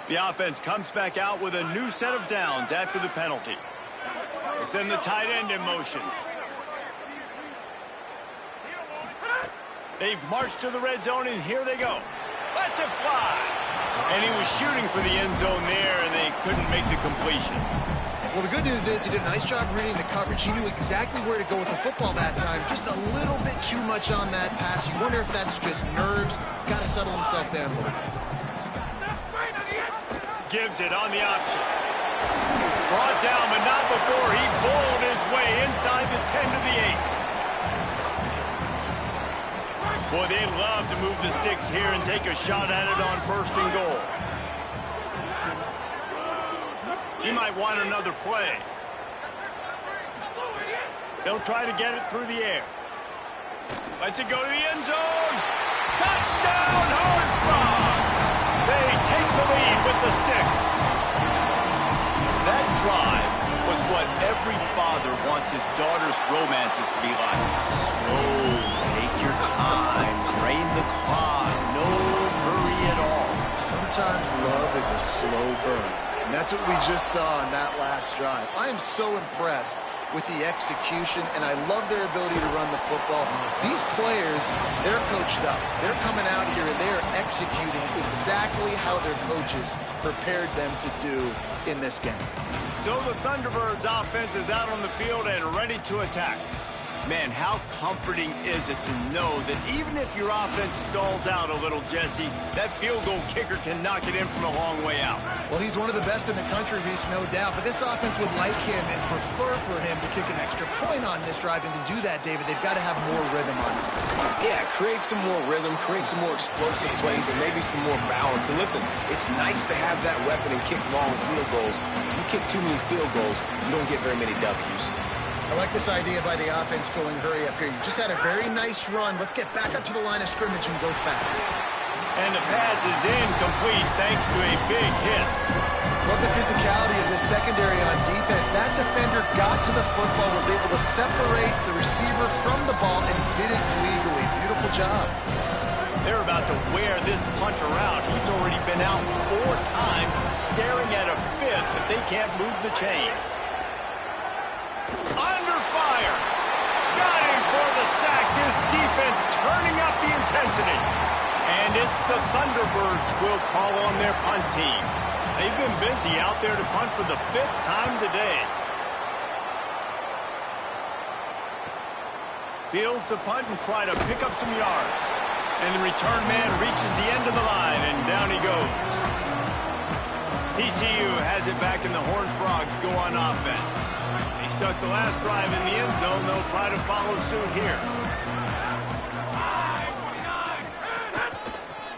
A: The offense comes back out with a new set of downs after the penalty. They send the tight end in motion. They've marched to the red zone, and here they go. Let's it fly. And he was shooting for the end zone there, and they couldn't make the completion.
D: Well, the good news is he did a nice job reading the coverage. He knew exactly where to go with the football that time. Just a little bit too much on that pass. You wonder if that's just nerves. He's got to settle himself down a little bit.
A: Gives it on the option. Brought down, but not before he bowled his way inside the 10 to the 8. Boy, they love to move the sticks here and take a shot at it on 1st and goal. He might want another play. He'll try to get it through the air. Lets it go to the end zone. Touchdown, Horned Frogs! They take the lead with the 6. That drive was what every father wants his daughter's romances to be like. Slow, take your time, drain the clock, no hurry at all.
D: Sometimes love is a slow burn, and that's what we just saw in that last drive. I am so impressed with the execution, and I love their ability to run the football. These players, they're coached up. They're coming out here, and they're executing exactly how their coaches prepared them to do in this game.
A: So the Thunderbirds offense is out on the field and ready to attack. Man, how comforting is it to know that even if your offense stalls out a little, Jesse, that field goal kicker can knock it in from a long way out.
D: Well, he's one of the best in the country, Reese, no doubt. But this offense would like him and prefer for him to kick an extra point on this drive. And to do that, David, they've got to have more rhythm on it.
C: Yeah, create some more rhythm, create some more explosive plays, and maybe some more balance. And listen, it's nice to have that weapon and kick long field goals. If you kick too many field goals, you don't get very many W's.
D: I like this idea by the offense going hurry up here. You just had a very nice run. Let's get back up to the line of scrimmage and go fast.
A: And the pass is incomplete thanks to a big hit.
D: Love the physicality of this secondary on defense. That defender got to the football, was able to separate the receiver from the ball, and did it legally. Beautiful job.
A: They're about to wear this punter out. He's already been out 4 times, staring at a 5th if they can't move the chains. Under fire. Got him for the sack. This defense turning up the intensity. And it's the Thunderbirds will call on their punt team. They've been busy out there to punt for the 5th time today. Fields the punt and try to pick up some yards. And the return man reaches the end of the line, and down he goes. TCU has it back, and the Horned Frogs go on offense. They stuck the last drive in the end zone. They'll try to follow suit here.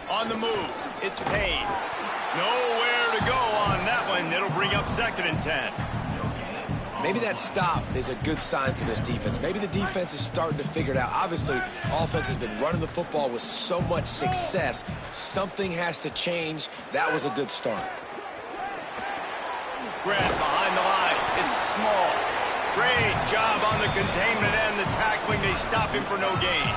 A: On the move, it's Payne. Nowhere to go on that one. It'll bring up 2nd and 10.
C: Maybe that stop is a good sign for this defense. Maybe the defense is starting to figure it out. Obviously, offense has been running the football with so much success. Something has to change. That was a good start.
A: Grant behind the line. It's Small. Great job on the containment and the tackling. They stop him for no gain.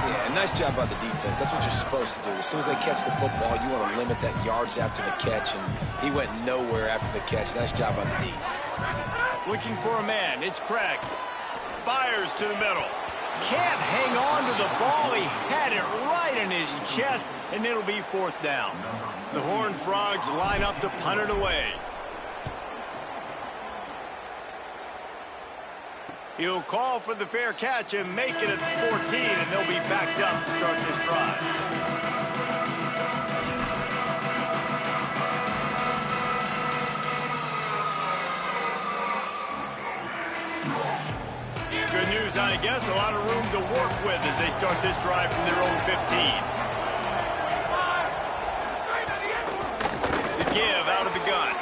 C: Yeah, nice job by the defense. That's what you're supposed to do. As soon as they catch the football, you want to limit that yards after the catch, and he went nowhere after the catch. Nice job by the D.
A: Looking for a man. It's Craig. Fires to the middle. Can't hang on to the ball. He had it right in his chest, and it'll be 4th down. The Horned Frogs line up to punt it away. He'll call for the fair catch and make it at the 14, and they'll be backed up to start this drive. Good news, I guess. A lot of room to work with as they start this drive from their own 15. The give out of the gun.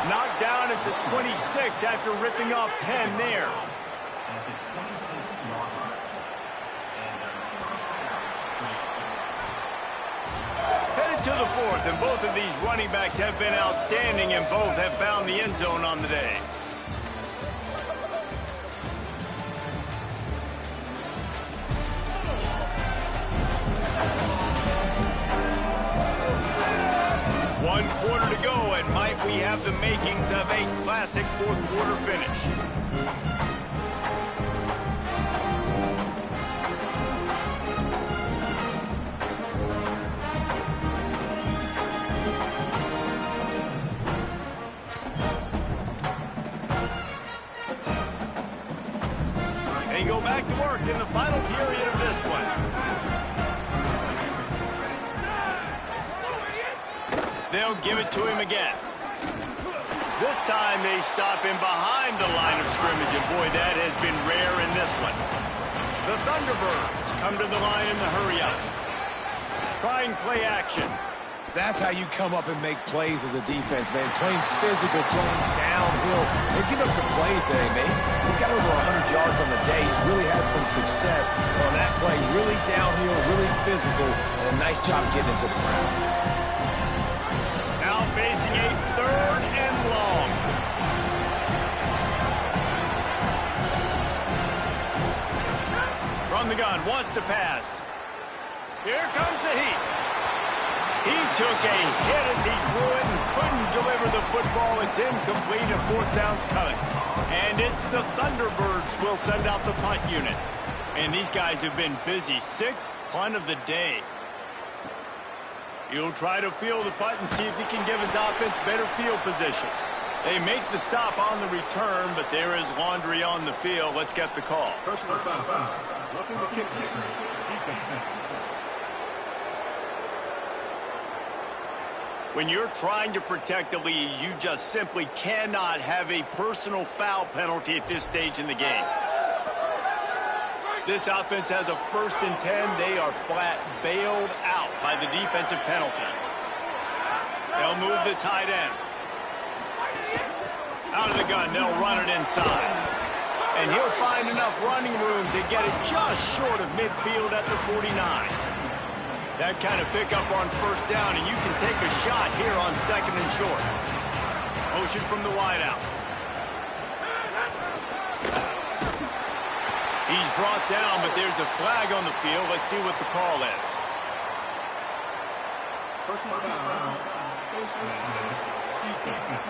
A: Knocked down at the 26 after ripping off 10 there. Headed to the 4th, and both of these running backs have been outstanding, and both have found the end zone on the day. One quarter to go, and might we have the makings of a classic 4th quarter finish. They go back to work in the final period of this one. They'll give it to him again. This time they stop him behind the line of scrimmage, and boy, that has been rare in this one. The Thunderbirds come to the line in the hurry-up. Trying play action.
C: That's how you come up and make plays as a defense, man. Playing physical, playing downhill. They've given up some plays today, man. He's got over 100 yards on the day. He's really had some success on that play. Really downhill, really physical, and a nice job getting into the ground.
A: Facing a 3rd and long. From the gun, wants to pass. Here comes the heat. He took a hit as he threw it and couldn't deliver the football. It's incomplete, and 4th down's coming. And it's the Thunderbirds will send out the punt unit. And these guys have been busy. 6th punt of the day. He'll try to field the punt and see if he can give his offense better field position. They make the stop on the return, but there is laundry on the field. Let's get the call.
E: Personal foul. Roughing the kick. Defense.
A: When you're trying to protect the lead, you just simply cannot have a personal foul penalty at this stage in the game. This offense has a 1st and 10. They are flat bailed out by the defensive penalty. They'll move the tight end. Out of the gun, they'll run it inside. And he'll find enough running room to get it just short of midfield at the 49. That kind of pickup on 1st down, and you can take a shot here on 2nd and short. Motion from the wideout. He's brought down, but there's a flag on the field. Let's see what the call is.
E: Personal foul. Defense.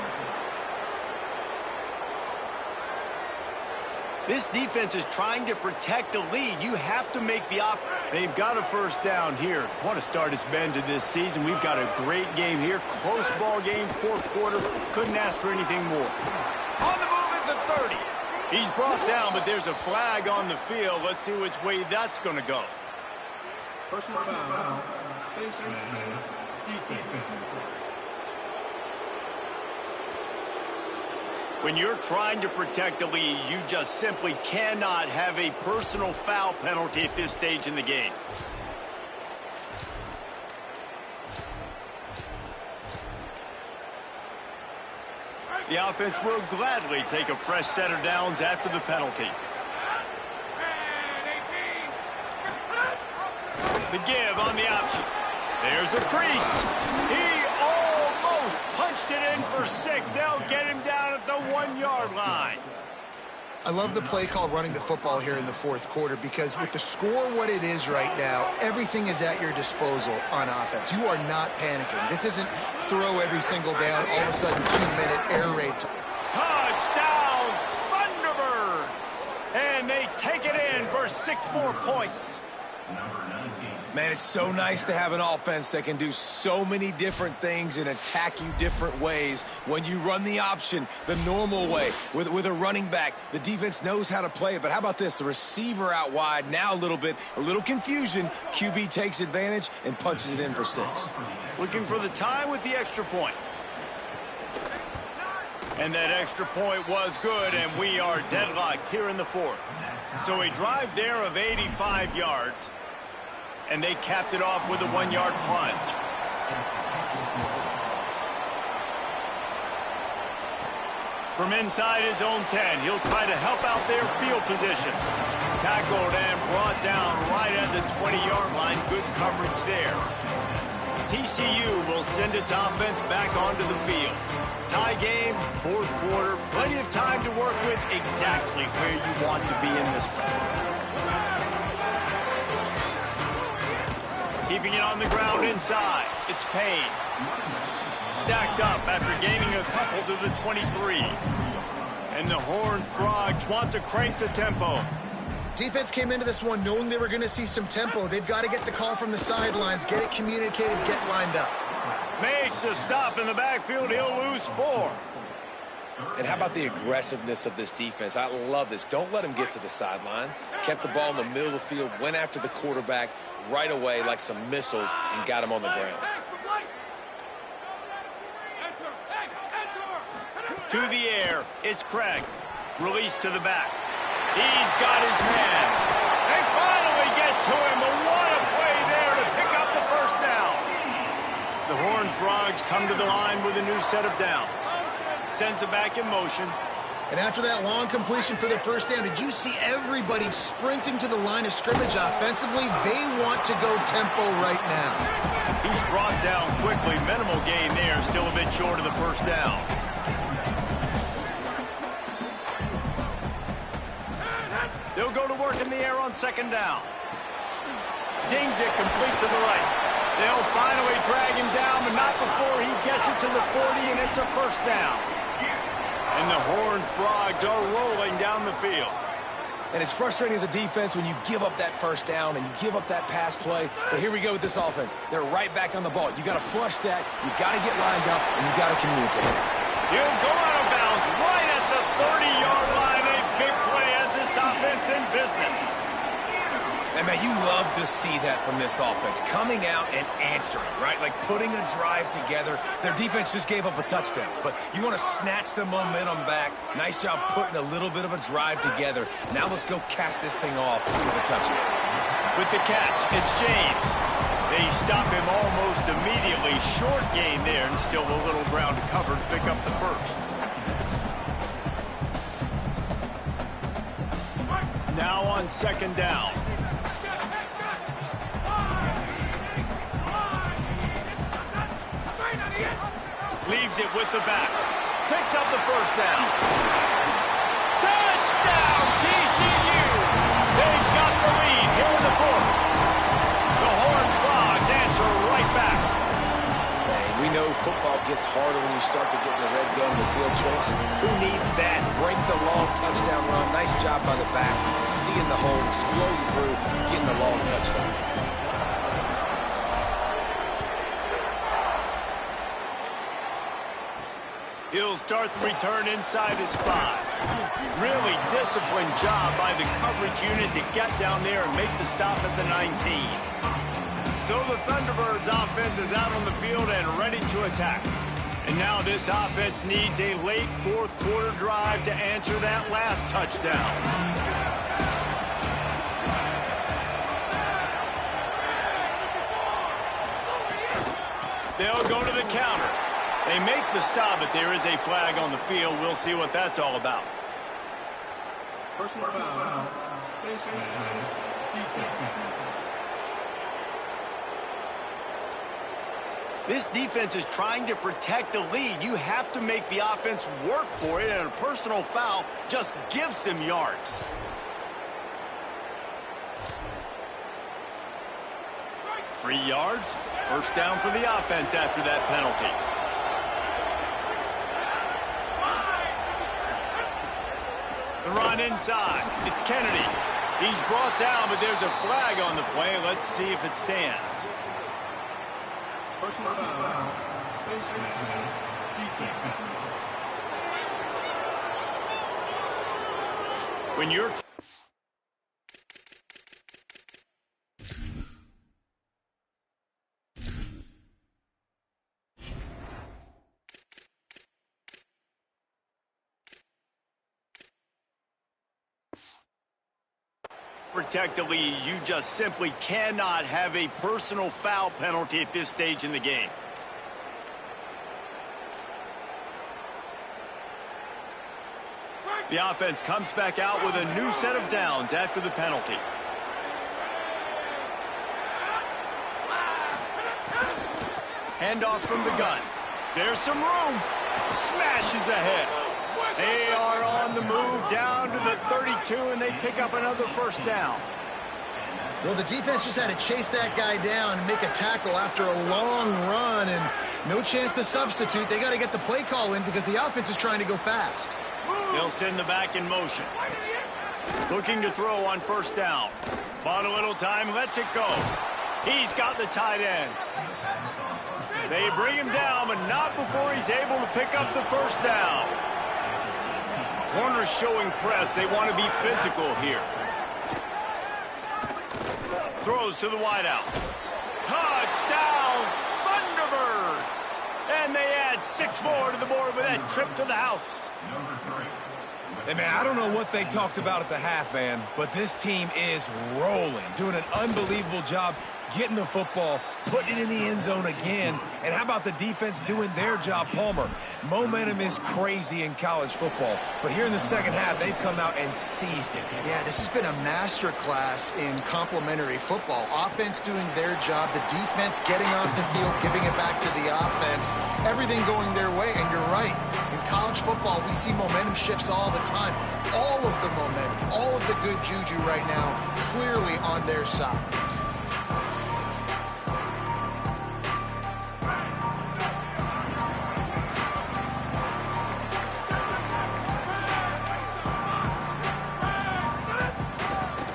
A: This defense is trying to protect the lead. You have to make the off. They've got a 1st down here. Want to start its bend to this season. We've got a great game here. Close ball game, 4th quarter. Couldn't ask for anything more. On the move at the 30. He's brought down, but there's a flag on the field. Let's see which way that's going to go.
E: Personal foul. Face man. Defense.
A: When you're trying to protect the lead, you just simply cannot have a personal foul penalty at this stage in the game. The offense will gladly take a fresh set of downs after the penalty. The give on the option. There's a crease. He almost punched it in for 6. They'll get him down at the 1-yard line.
D: I love the play call running the football here in the fourth quarter because with the score what it is right now, everything is at your disposal on offense. You are not panicking. This isn't throw every single down, all of a sudden 2-minute air raid.
A: Touchdown, Thunderbirds! And they take it in for 6 more points.
C: Man, it's so nice to have an offense that can do so many different things and attack you different ways. When you run the option the normal way with a running back, the defense knows how to play it. But how about this? The receiver out wide, now a little confusion. QB takes advantage and punches it in for 6.
A: Looking for the tie with the extra point. And that extra point was good, and we are deadlocked here in the 4th. So a drive there of 85 yards. And they capped it off with a 1-yard plunge. From inside his own 10, he'll try to help out their field position. Tackled and brought down right at the 20-yard line. Good coverage there. TCU will send its offense back onto the field. Tie game, 4th quarter, plenty of time to work with exactly where you want to be in this one. Keeping it on the ground inside. It's Payne. Stacked up after gaining a couple to the 23. And the Horned Frogs want to crank the tempo.
D: Defense came into this one knowing they were going to see some tempo. They've got to get the call from the sidelines, get it communicated, get lined up.
A: Makes a stop in the backfield. He'll lose 4.
C: And how about the aggressiveness of this defense? I love this. Don't let him get to the sideline. Kept the ball in the middle of the field, went after the quarterback right away like some missiles and got him on the ground.
A: To the air, it's Craig. Release to the back. He's got his man. They finally get to him. But what a play there to pick up the first down. The Horned Frogs come to the line with a new set of downs. Sends it back in motion.
D: And after that long completion for the first down, did you see everybody sprinting to the line of scrimmage offensively? They want to go tempo right now.
A: He's brought down quickly. Minimal gain there. Still a bit short of the first down. They'll go to work in the air on 2nd down. Zings it complete to the right. They'll finally drag him down, but not before he gets it to the 40, and it's a first down. And the Horned Frogs are rolling down the field.
C: And it's frustrating as a defense when you give up that first down and you give up that pass play. But here we go with this offense. They're right back on the ball. You got to flush that. You got to get lined up, and you got to communicate.
A: He'll go out of bounds right at the 30-yard line. A big play as this offense in business.
C: And, man, you love to see that from this offense. Coming out and answering, right? Like putting a drive together. Their defense just gave up a touchdown. But you want to snatch the momentum back. Nice job putting a little bit of a drive together. Now let's go cap this thing off with a touchdown.
A: With the catch, it's James. They stop him almost immediately. Short gain there, and still a little ground to cover to pick up the first. Now on 2nd down. Leaves it with the back. Picks up the first down. Touchdown, TCU! They've got the lead here in the 4th. The Horned Frogs answer right back.
C: Man, we know football gets harder when you start to get in the red zone with field tricks. Who needs that? Break the long touchdown run. Nice job by the back. Seeing the hole, exploding through, getting the long touchdown.
A: He'll start the return inside his spot. Really disciplined job by the coverage unit to get down there and make the stop at the 19. So the Thunderbirds offense is out on the field and ready to attack. And now this offense needs a late fourth quarter drive to answer that last touchdown. They'll go to the counter. They make the stop, but there is a flag on the field. We'll see what that's all about.
E: Personal foul. Face mask. Defense.
A: This defense is trying to protect the lead. You have to make the offense work for it, and a personal foul just gives them yards. Free yards. First down for the offense after that penalty. The run inside. It's Kennedy. He's brought down, but there's a flag on the play. Let's see if it stands.
E: Personal foul. Face mask. Defense.
A: When you're protect the lead, you just simply cannot have a personal foul penalty at this stage in the game. The offense comes back out with a new set of downs after the penalty. Handoff from the gun. There's some room. Smashes ahead. They are on the move down to the 32, and they pick up another first down.
D: Well, the defense just had to chase that guy down and make a tackle after a long run, and no chance to substitute. They got to get the play call in because the offense is trying to go fast.
A: They'll send the back in motion. Looking to throw on first down. Bought a little time, lets it go. He's got the tight end. They bring him down, but not before he's able to pick up the first down. Corners showing press. They want to be physical here. Throws to the wideout. Touchdown, Thunderbirds! And they add 6 more to the board with that trip to the house.
C: Hey, man, I don't know what they talked about at the half, man, but this team is rolling, doing an unbelievable job getting the football, putting it in the end zone again. And how about the defense doing their job, Palmer? Momentum is crazy in college football, but here in the second half, they've come out and seized it.
D: Yeah, this has been a master class in complementary football. Offense doing their job, the defense getting off the field, giving it back to the offense, everything going their way. And you're right, in college football, we see momentum shifts all the time. All of the momentum, all of the good juju right now, clearly on their side.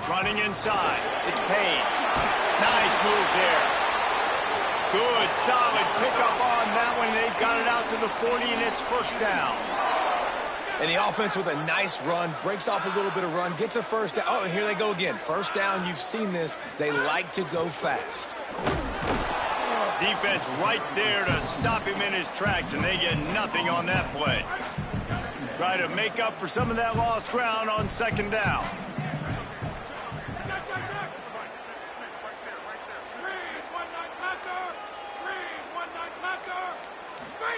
A: Running inside. It's Payne. Nice move there. Good, solid pickup on that one. They've got it out to the 40, and it's first down.
C: And the offense with a nice run, breaks off a little bit of run, gets a first down. Oh, and here they go again. First down, you've seen this. They like to go fast.
A: Defense right there to stop him in his tracks, and they get nothing on that play. Try to make up for some of that lost ground on second down.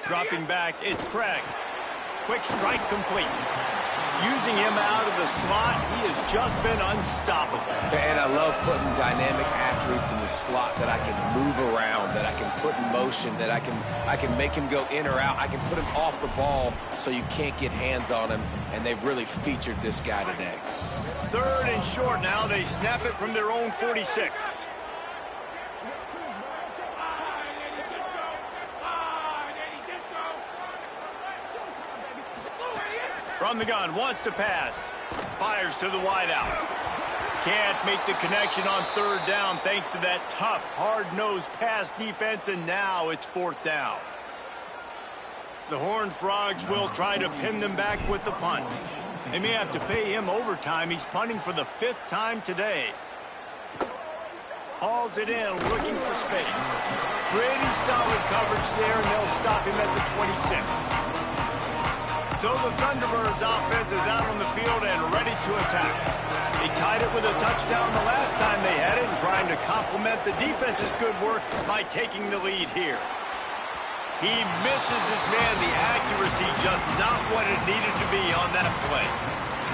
A: Dropping back, it's Craig. Quick strike complete. Using him out of the slot, he has just been unstoppable.
C: And I love putting dynamic athletes in the slot that I can move around, that I can put in motion, that I can make him go in or out. I can put him off the ball so you can't get hands on him, and they've really featured this guy today.
A: Third and short now. They snap it from their own 46. From the gun, wants to pass. Fires to the wideout. Can't make the connection on third down thanks to that tough, hard-nosed pass defense, and now it's fourth down. The Horned Frogs will try to pin them back with the punt. They may have to pay him overtime. He's punting for the 5th time today. hauls it in, looking for space. Pretty solid coverage there, and they'll stop him at the 26. So the Thunderbirds offense is out on the field and ready to attack. They tied it with a touchdown the last time they had it, and trying to complement the defense's good work by taking the lead here. He misses his man. The accuracy just not what it needed to be on that play.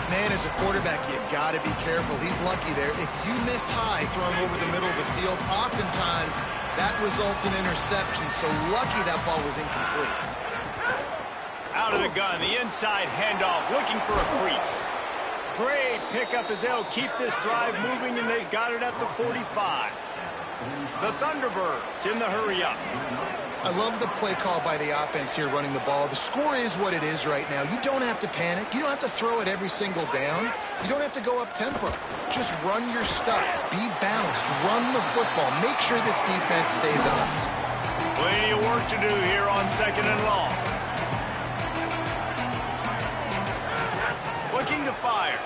D: Man, as a quarterback, you got to be careful. He's lucky there. If you miss high throwing over the middle of the field, oftentimes that results in interception. So lucky that ball was incomplete.
A: Out of the gun, the inside handoff, looking for a crease. Great pickup as they'll keep this drive moving, and they've got it at the 45. The Thunderbirds in the hurry up.
D: I love the play call by the offense here running the ball. The score is what it is right now. You don't have to panic. You don't have to throw it every single down. You don't have to go up tempo. Just run your stuff. Be balanced. Run the football. Make sure this defense stays honest.
A: Plenty of work to do here on 2nd and long. Looking to fire.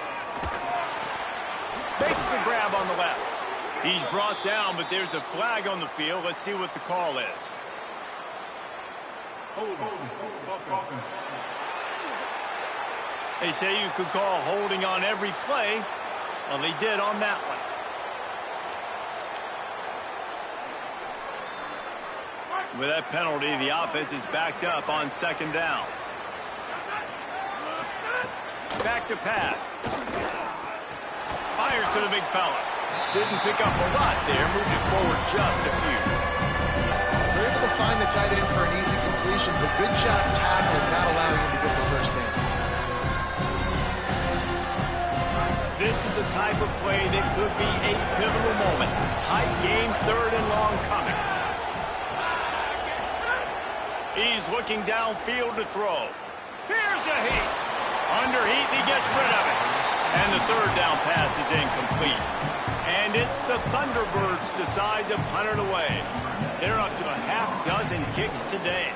A: Makes the grab on the left. He's brought down, but there's a flag on the field. Let's see what the call is. They say you could call holding on every play. Well, they did on that one. With that penalty, the offense is backed up on 2nd down. Back to pass. Fires to the big fella. Didn't pick up a lot there. Moved it forward just a few.
D: They're able to find the tight end for an easy completion, but good job tackling, not allowing him to get the first down.
A: This is the type of play that could be a pivotal moment. Tight game, 3rd and long coming. He's looking downfield to throw. Here's a heat. Under heat, he gets rid of it. And the 3rd down pass is incomplete. And it's the Thunderbirds decide to punt it away. They're up to a half-dozen kicks today.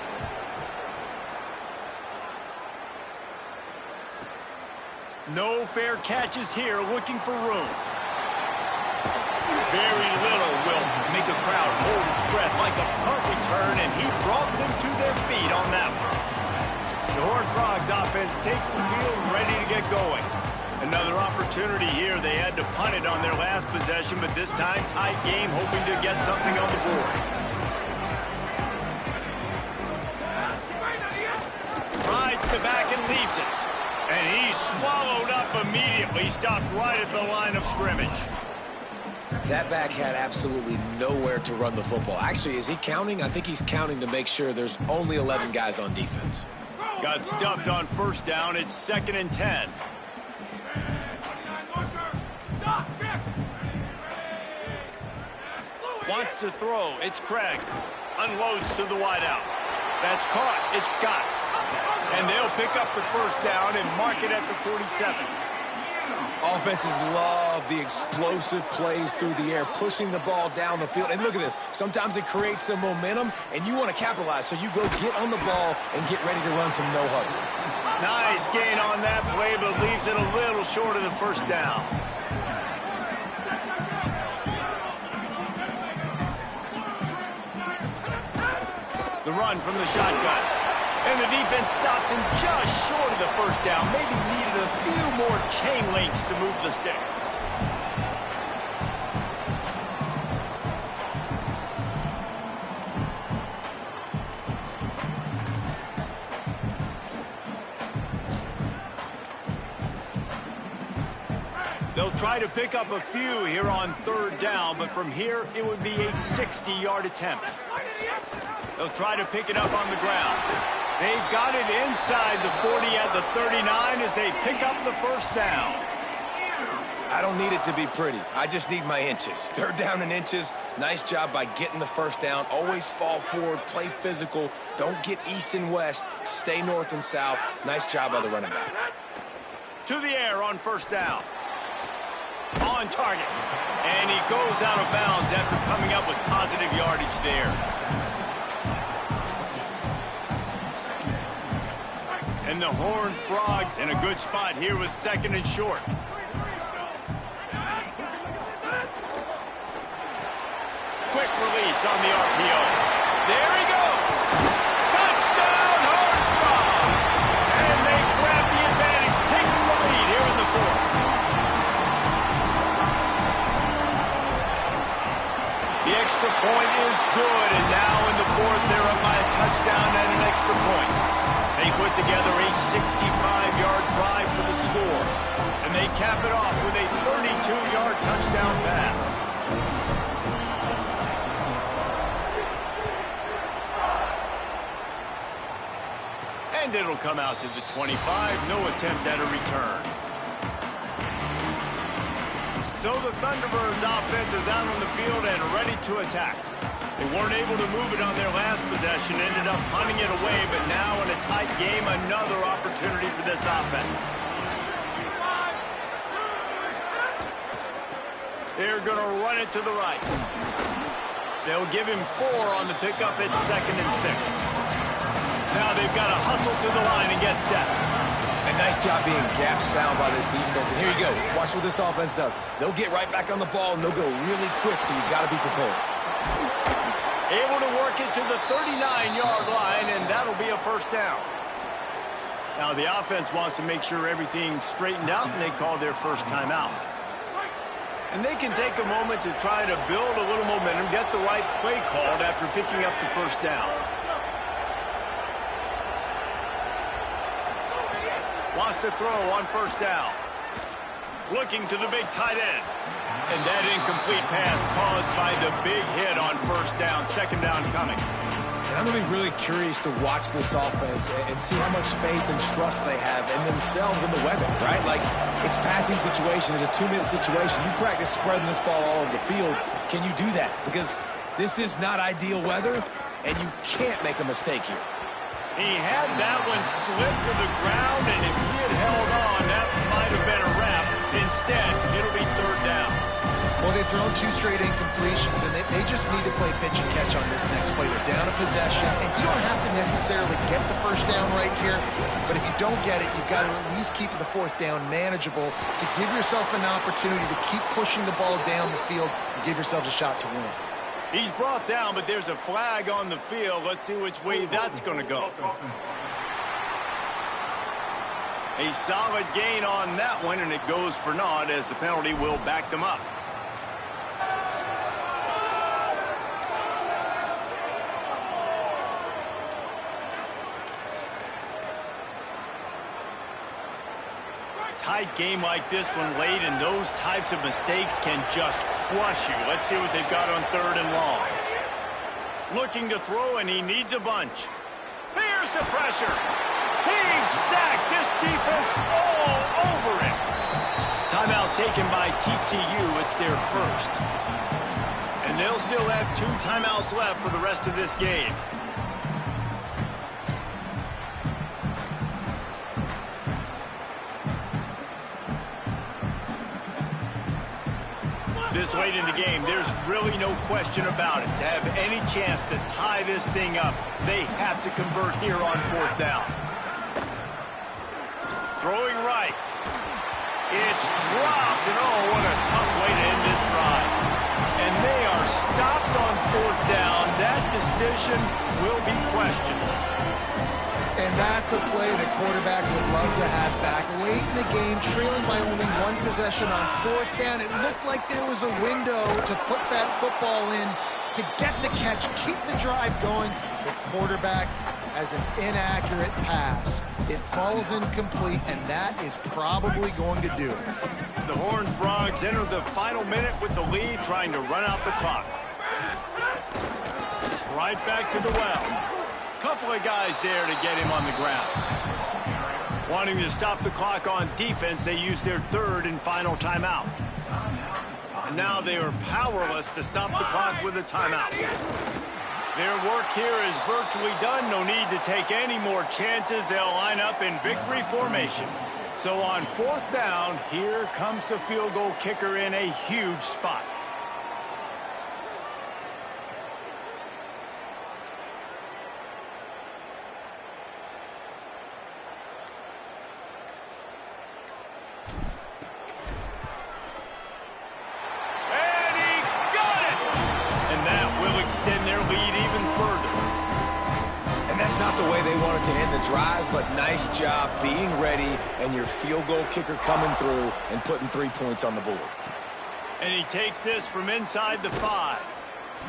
A: No fair catches here, looking for room. Very little will make a crowd hold its breath like a punt return, and he brought them to their feet on that one. The Horned Frogs offense takes the field ready to get going. Another opportunity here. They had to punt it on their last possession, but this time tight game, hoping to get something on the board. Rides the back and leaves it. And he's swallowed up immediately, stopped right at the line of scrimmage.
C: That back had absolutely nowhere to run the football. Actually, is he counting? I think he's counting to make sure there's only 11 guys on defense.
A: Got stuffed on 1st down. It's 2nd and 10. Wants to throw. It's Craig. Unloads to the wideout. That's caught. It's Scott. And they'll pick up the 1st down and mark it at the 47.
C: Offenses love the explosive plays through the air, pushing the ball down the field. And look at this. Sometimes it creates some momentum, and you want to capitalize. So you go get on the ball and get ready to run some no-huddle.
A: Nice gain on that play, but leaves it a little short of the 1st down. The run from the shotgun. And the defense stops him just short of the 1st down. Maybe needed a few more chain links to move the sticks. They'll try to pick up a few here on 3rd down, but from here it would be a 60-yard attempt. They'll try to pick it up on the ground. They've got it inside the 40 at the 39 as they pick up the 1st down.
C: I don't need it to be pretty. I just need my inches. 3rd down and inches. Nice job by getting the 1st down. Always fall forward, play physical. Don't get east and west. Stay north and south. Nice job by the running back.
A: To the air on 1st down. On target. And he goes out of bounds after coming up with positive yardage there. And the Horned Frogs in a good spot here with 2nd and short. quick release on the RPO. There he goes. Touchdown, Horned Frogs. And they grab the advantage, taking the lead here in the fourth. The extra point is good, and now in the fourth, they're up by a touchdown and an extra point. They put together a 65-yard drive for the score, and they cap it off with a 32-yard touchdown pass. And it'll come out to the 25, no attempt at a return. So the Thunderbirds offense is out on the field and ready to attack. They weren't able to move it on their last possession, ended up punting it away, but now in a tight game, another opportunity for this offense. They're going to run it to the right. They'll give him 4 on the pickup at 2nd and 6. Now they've got to hustle to the line and get set.
C: And nice job being gap sound by this defense. And here you go. Watch what this offense does. They'll get right back on the ball, and they'll go really quick, so you've got to be prepared.
A: Able to work it to the 39-yard line, and that'll be a first down. Now the offense wants to make sure everything's straightened out, and they call their first timeout. And they can take a moment to try to build a little momentum, get the right play called after picking up the first down. Wants to throw on first down. Looking to the big tight end. And that incomplete pass caused by the big hit on first down. Second down coming.
C: And I'm going to be really curious to watch this offense and see how much faith and trust they have in themselves and the weather, right? Like, it's passing situation. It's a 2-minute situation. You practice spreading this ball all over the field. Can you do that? Because this is not ideal weather, and you can't make a mistake here.
A: He had that one slip to the ground, and if he had held on, that might have been a wrap. Instead, it'll be third down.
D: Well, they've thrown 2 straight incompletions, and they just need to play pitch and catch on this next play. They're down a possession, and you don't have to necessarily get the first down right here, but if you don't get it, you've got to at least keep the fourth down manageable to give yourself an opportunity to keep pushing the ball down the field and give yourselves a shot to win.
A: He's brought down, but there's a flag on the field. Let's see which way that's going to go. A solid gain on that one, and it goes for naught as the penalty will back them up. Tight game like this one late, and those types of mistakes can just crush you. Let's see what they've got on 3rd and long. Looking to throw, and he needs a bunch. Here's the pressure. He's sacked. This defense all over him. Timeout taken by TCU. It's their first. And they'll still have 2 timeouts left for the rest of this game. This late in the game, there's really no question about it. To have any chance to tie this thing up, they have to convert here on 4th down. Throwing right. It's dropped, and oh, what a tough way to end this drive. And they are stopped on 4th down. That decision will be questioned.
D: And that's a play the quarterback would love to have back. Late in the game, trailing by only 1 possession on 4th down, it looked like there was a window to put that football in, to get the catch, keep the drive going. The quarterback has an inaccurate pass. It falls incomplete, and that is probably going to do it.
A: The Horned Frogs enter the final minute with the lead, trying to run out the clock. Right back to the well. Couple of guys there to get him on the ground. Wanting to stop the clock on defense, they use their 3rd and final timeout. And now they are powerless to stop the clock with a timeout. Their work here is virtually done. No need to take any more chances. They'll line up in victory formation. So on 4th down, here comes the field goal kicker in a huge spot.
C: Not the way they wanted to end the drive, but nice job being ready and your field goal kicker coming through and putting 3 points on the board.
A: And he takes this from inside the 5.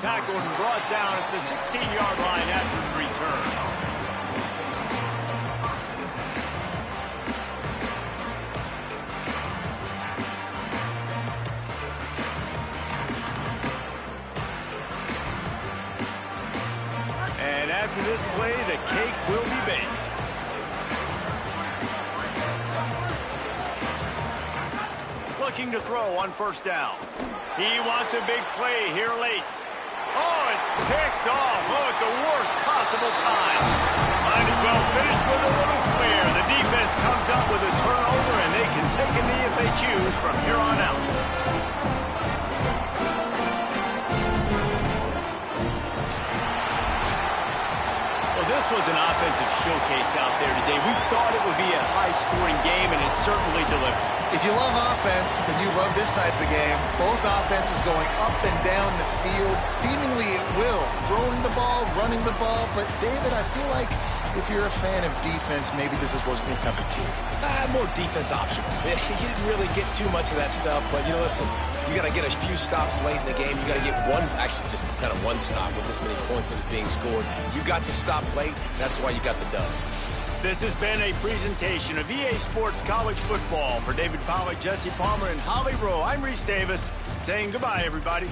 A: Tackled and brought down at the 16-yard line after the return. And after this play, the cake will be baked. Looking to throw on first down. He wants a big play here late. Oh, it's picked off. Oh, at the worst possible time. Might as well finish with a little flair. The defense comes up with a turnover, and they can take a knee if they choose from here on out. This was an offensive showcase out there today. We thought it would be a high-scoring game, and it certainly delivered.
D: If you love offense, then you love this type of game. Both offenses going up and down the field, seemingly at will. Throwing the ball, running the ball. But, David, I feel like if you're a fan of defense, maybe this wasn't your cup of tea.
C: More defense optional. You didn't really get too much of that stuff, but, listen, you got to get a few stops late in the game. You got to get actually just kind of one stop with this many points that was being scored. You got to stop late. That's why you got the dub.
A: This has been a presentation of EA Sports College Football. For David Pollack, Jesse Palmer, and Holly Rowe, I'm Reese Davis saying goodbye, everybody.